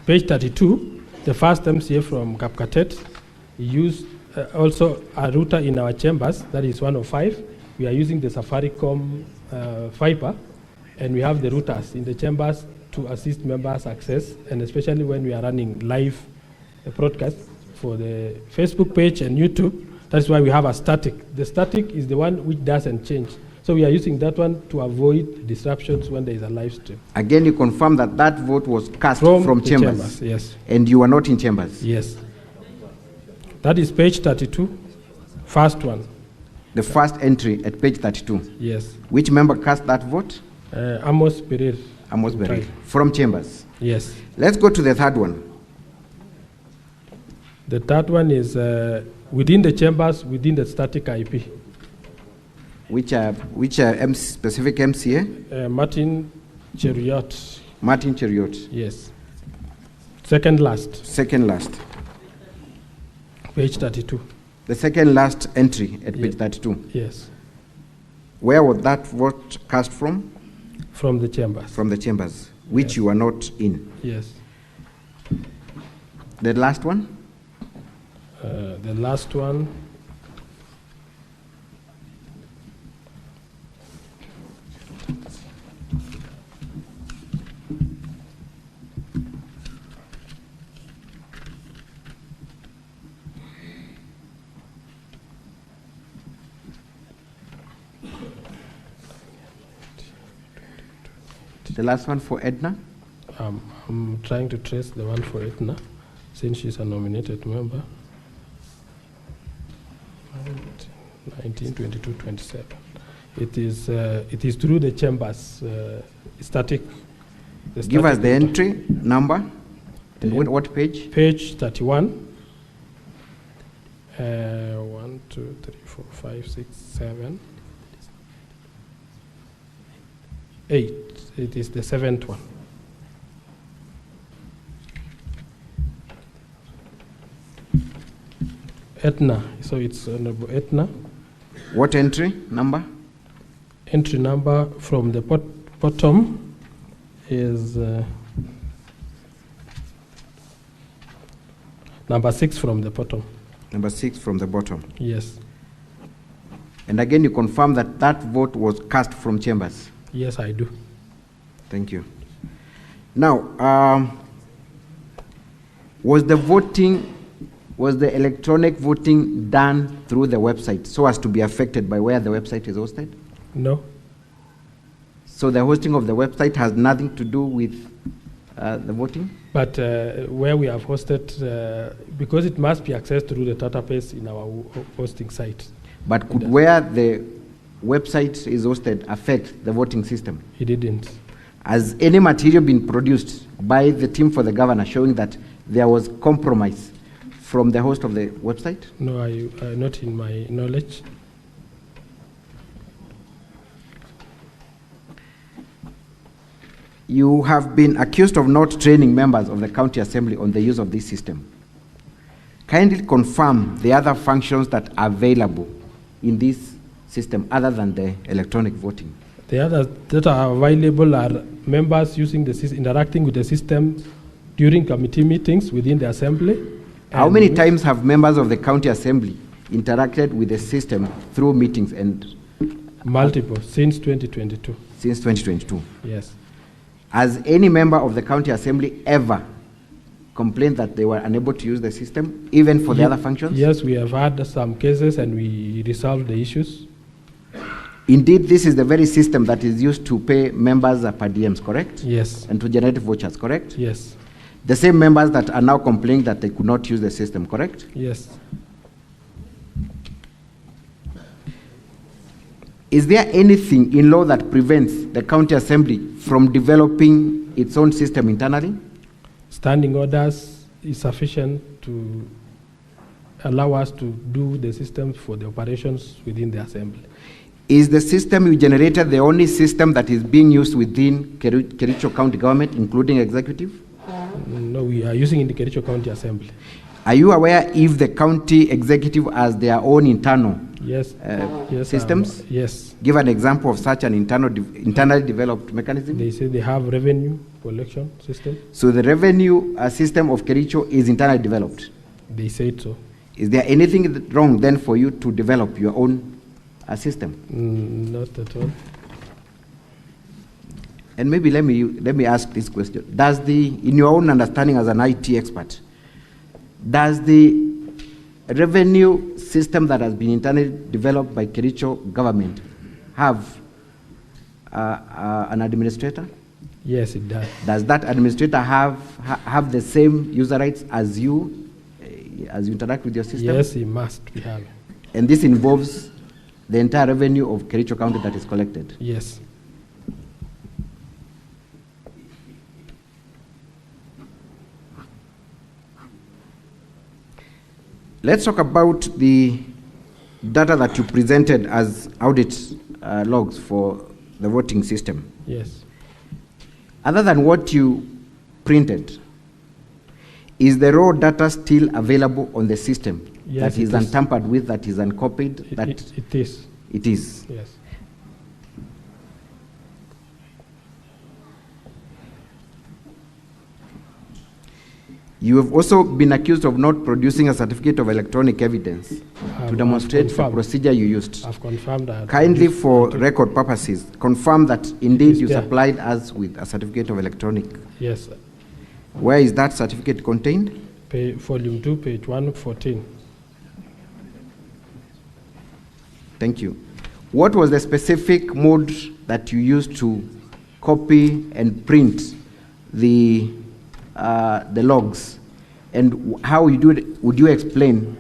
B: page 32, the first MCA from Kapkatet. He used also a router in our chambers, that is 105. We are using the Safaricom fiber, and we have the routers in the chambers to assist members access, and especially when we are running live broadcast for the Facebook page and YouTube. That's why we have a static. The static is the one which doesn't change. So we are using that one to avoid disruptions when there is a live stream.
G: Again, you confirm that that vote was cast from chambers?
B: Yes.
G: And you were not in chambers?
B: Yes. That is page 32, first one.
G: The first entry at page 32?
B: Yes.
G: Which member cast that vote?
B: Amos Pereira.
G: Amos Pereira. From chambers?
B: Yes.
G: Let's go to the third one.
B: The third one is within the chambers, within the static IP.
G: Which specific MCA?
B: Martin Cheriot.
G: Martin Cheriot.
B: Yes. Second last.
G: Second last.
B: Page 32.
G: The second last entry at page 32?
B: Yes.
G: Where was that vote cast from?
B: From the chambers.
G: From the chambers. which
B: Yes.
G: you are not in.
B: Yes.
G: The last one?
B: The last one.
G: The last one for Edna?
B: I'm trying to trace the one for Etna, since she's a nominated member. 19, 22, 27. It is through the chambers, static.
G: Give us the
B: data.
G: entry number.
B: The
G: What page?
B: Page 31. 1, 2, 3, 4, 5, 6, 7, 8. It is the 7th one. Etna. So it's Honorable Etna.
G: What entry number?
B: Entry number from the bottom is number 6 from the bottom.
G: Number 6 from the bottom.
B: Yes.
G: And again, you confirm that that vote was cast from chambers.
B: Yes, I do.
G: Thank you. Now, was the electronic voting done through the website so as to be affected by where the website is hosted?
B: No.
G: So the hosting of the website has nothing to do with the voting?
B: But where we have hosted, because it must be accessed through the database in our hosting site.
G: But could where the website is hosted affect the voting system?
B: It didn't.
G: Has any material been produced by the team for the governor showing that there was compromise from the host of the website?
B: No, not in my knowledge.
G: You have been accused of not training members of the county assembly on the use of this system. Kindly confirm the other functions that are available in this system other than the electronic voting.
B: The others that are available are members using the interacting with the system during committee meetings within the assembly.
G: How many times have members of the county assembly interacted with the system through meetings and
B: multiple since 2022?
G: Since 2022.
B: Yes.
G: Has any member of the county assembly ever complained that they were unable to use the system, even for the other functions?
B: Yes, we have had some cases and we resolved the issues.
G: Indeed, this is the very system that is used to pay members per diems, correct?
B: Yes.
G: And to generate vouchers, correct?
B: Yes.
G: The same members that are now complaining that they could not use the system, correct?
B: Yes.
G: Is there anything in law that prevents the county assembly from developing its own system internally?
B: Standing orders is sufficient to allow us to do the system for the operations within the assembly.
G: Is the system you generated the only system that is being used within Kericho County government, including executive?
B: No, we are using in the Kericho County Assembly.
G: Are you aware if the county executive has their own internal
B: yes,
G: systems?
B: Yes.
G: Give an example of such an internally developed mechanism.
B: They say they have revenue collection system.
G: So the revenue system of Kericho is internally developed?
B: They said so.
G: Is there anything wrong then for you to develop your own system?
B: Not at all.
G: And maybe let me ask this question. In your own understanding as an IT expert, does the revenue system that has been internally developed by Kericho government have an administrator?
B: Yes, it does.
G: Does that administrator have the same user rights as you interact with your system?
B: Yes, he must be having.
G: And this involves the entire revenue of Kericho County that is collected?
B: Yes.
G: Let's talk about the data that you presented as audit logs for the voting system.
B: Yes.
G: Other than what you printed, is the raw data still available on the system?
B: Yes,
G: that is untampered with, that is uncopied?
B: It is.
G: It is?
B: Yes.
G: You have also been accused of not producing a certificate of electronic evidence to demonstrate the procedure you used.
B: I've confirmed that.
G: Kindly, for record purposes, confirm that indeed you
B: there.
G: supplied us with a certificate of electronic.
B: Yes.
G: Where is that certificate contained?
B: Volume 2, page 114.
G: Thank you. What was the specific mode that you used to copy and print the logs? And how would you explain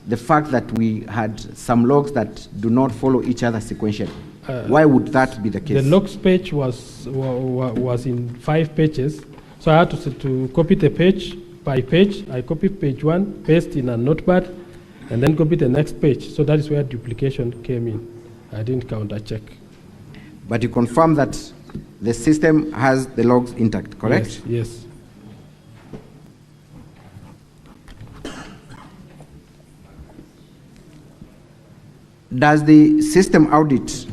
G: the fact that we had some logs that do not follow each other sequentially? Why would that be the case?
B: The logs page was in 5 pages, so I had to copy the page by page. I copied page 1, paste in a notepad, and then copy the next page. So that is where duplication came in. I didn't counter check.
G: But you confirm that the system has the logs intact, correct?
B: Yes.
G: Does the system audit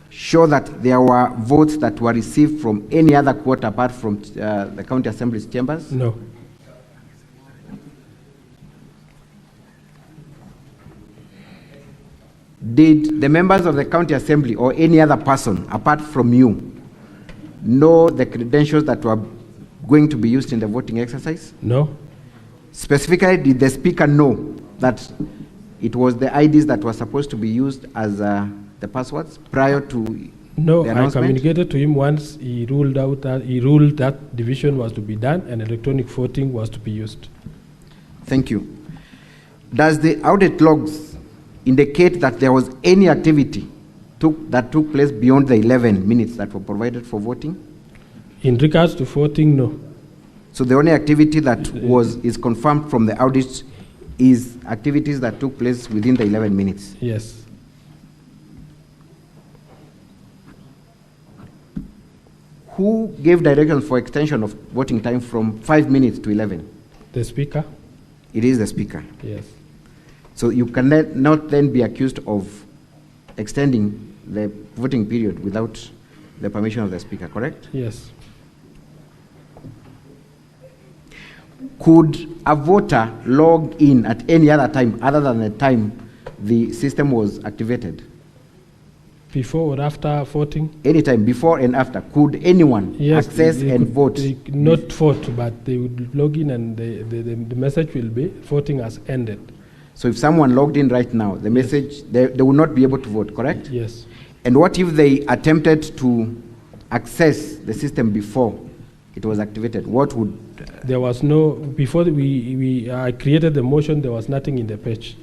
G: show that there were votes that were received from any other court apart from the county assembly's chambers?
B: No.
G: Did the members of the county assembly or any other person apart from you know the credentials that were going to be used in the voting exercise?
B: No.
G: Specifically, did the speaker know that it was the IDs that were supposed to be used as the passwords prior to
B: No,
G: the
B: I
G: announcement?
B: communicated to him once he ruled that division was to be done and electronic voting was to be used.
G: Thank you. Does the audit logs indicate that there was any activity that took place beyond the 11 minutes that were provided for voting?
B: In regards to voting, no.
G: So the only activity that is confirmed from the audit is activities that took place within the 11 minutes?
B: Yes.
G: Who gave directions for extension of voting time from 5 minutes to 11?
B: The speaker?
G: It is the speaker.
B: Yes.
G: So you cannot then be accused of extending the voting period without the permission of the speaker, correct?
B: Yes.
G: Could a voter log in at any other time other than the time the system was activated?
B: Before or after voting?
G: Anytime, before and after. Could anyone access and vote?
B: They could not vote, but they would log in and the message will be voting has ended.
G: So if someone logged in right now, the message, they will not be able to vote, correct?
B: Yes.
G: And what if they attempted to access the system before it was activated? What would...
B: There was no, before I created the motion, there was nothing in the page.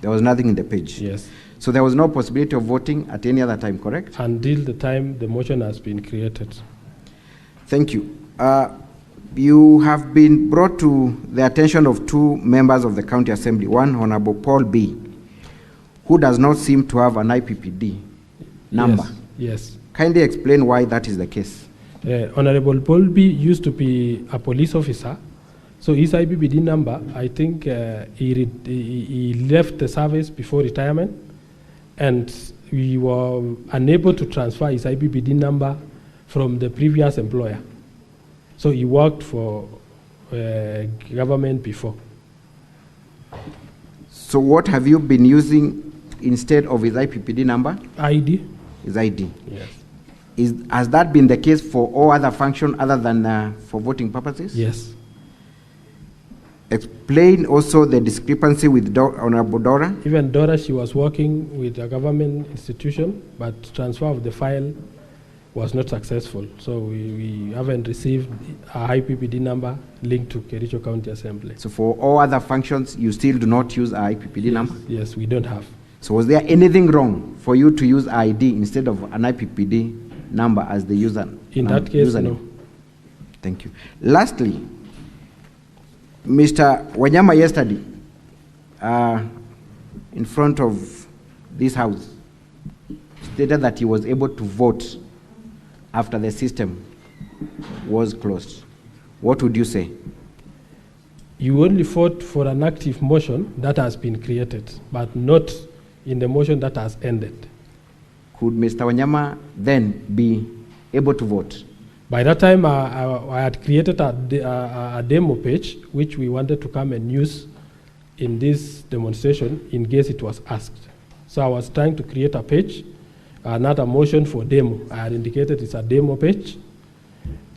G: There was nothing in the page?
B: Yes.
G: So there was no possibility of voting at any other time, correct?
B: Until the time the motion has been created.
G: Thank you. You have been brought to the attention of 2 members of the County Assembly, one Honorable Paul B., who does not seem to have an IPPD number.
B: Yes.
G: Kindly explain why that is the case.
B: Honorable Paul B. used to be a police officer, so his IPPD number, I think he left the service before retirement, and we were unable to transfer his IPPD number from the previous employer. So he worked for government before.
G: So what have you been using instead of his IPPD number?
B: ID.
G: His ID.
B: Yes.
G: Has that been the case for all other functions other than for voting purposes?
B: Yes.
G: Explain also the discrepancy with Honorable Dora.
B: Even Dora, she was working with a government institution, but transfer of the file was not successful. So we haven't received a IPPD number linked to Kericho County Assembly.
G: So for all other functions, you still do not use an IPPD number?
B: Yes, we don't have.
G: So was there anything wrong for you to use ID instead of an IPPD number as the user?
B: In that case, no.
G: Thank you. Lastly, Mr. Wanyama yesterday, in front of this house, stated that he was able to vote after the system was closed. What would you say?
B: You only vote for an active motion that has been created, but not in the motion that has ended.
G: Could Mr. Wanyama then be able to vote
B: By that time, I had created a demo page, which we wanted to come and use in this demonstration in case it was asked. So I was trying to create a page, not a motion for demo. I had indicated it's a demo page,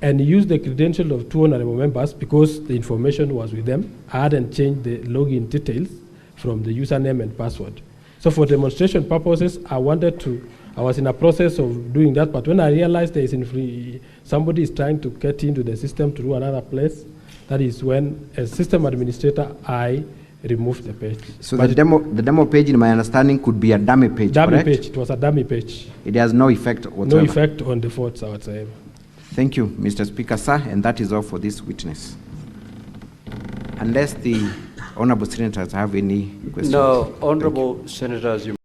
B: and use the credential of 2 honorable members because the information was with them. I hadn't changed the login details from the username and password. So for demonstration purposes, I was in a process of doing that, but when I realized somebody is trying to get into the system through another place, that is when, as system administrator, I removed the page.
G: So the demo page, in my understanding, could be a dummy page,
B: dummy
G: correct?
B: page. It was a dummy page.
G: It has no effect whatsoever.
B: No effect on the votes whatsoever.
G: Thank you, Mr. Speaker, sir, and that is all for this witness. Unless the honorable senators have any questions.
C: No, honorable senators, you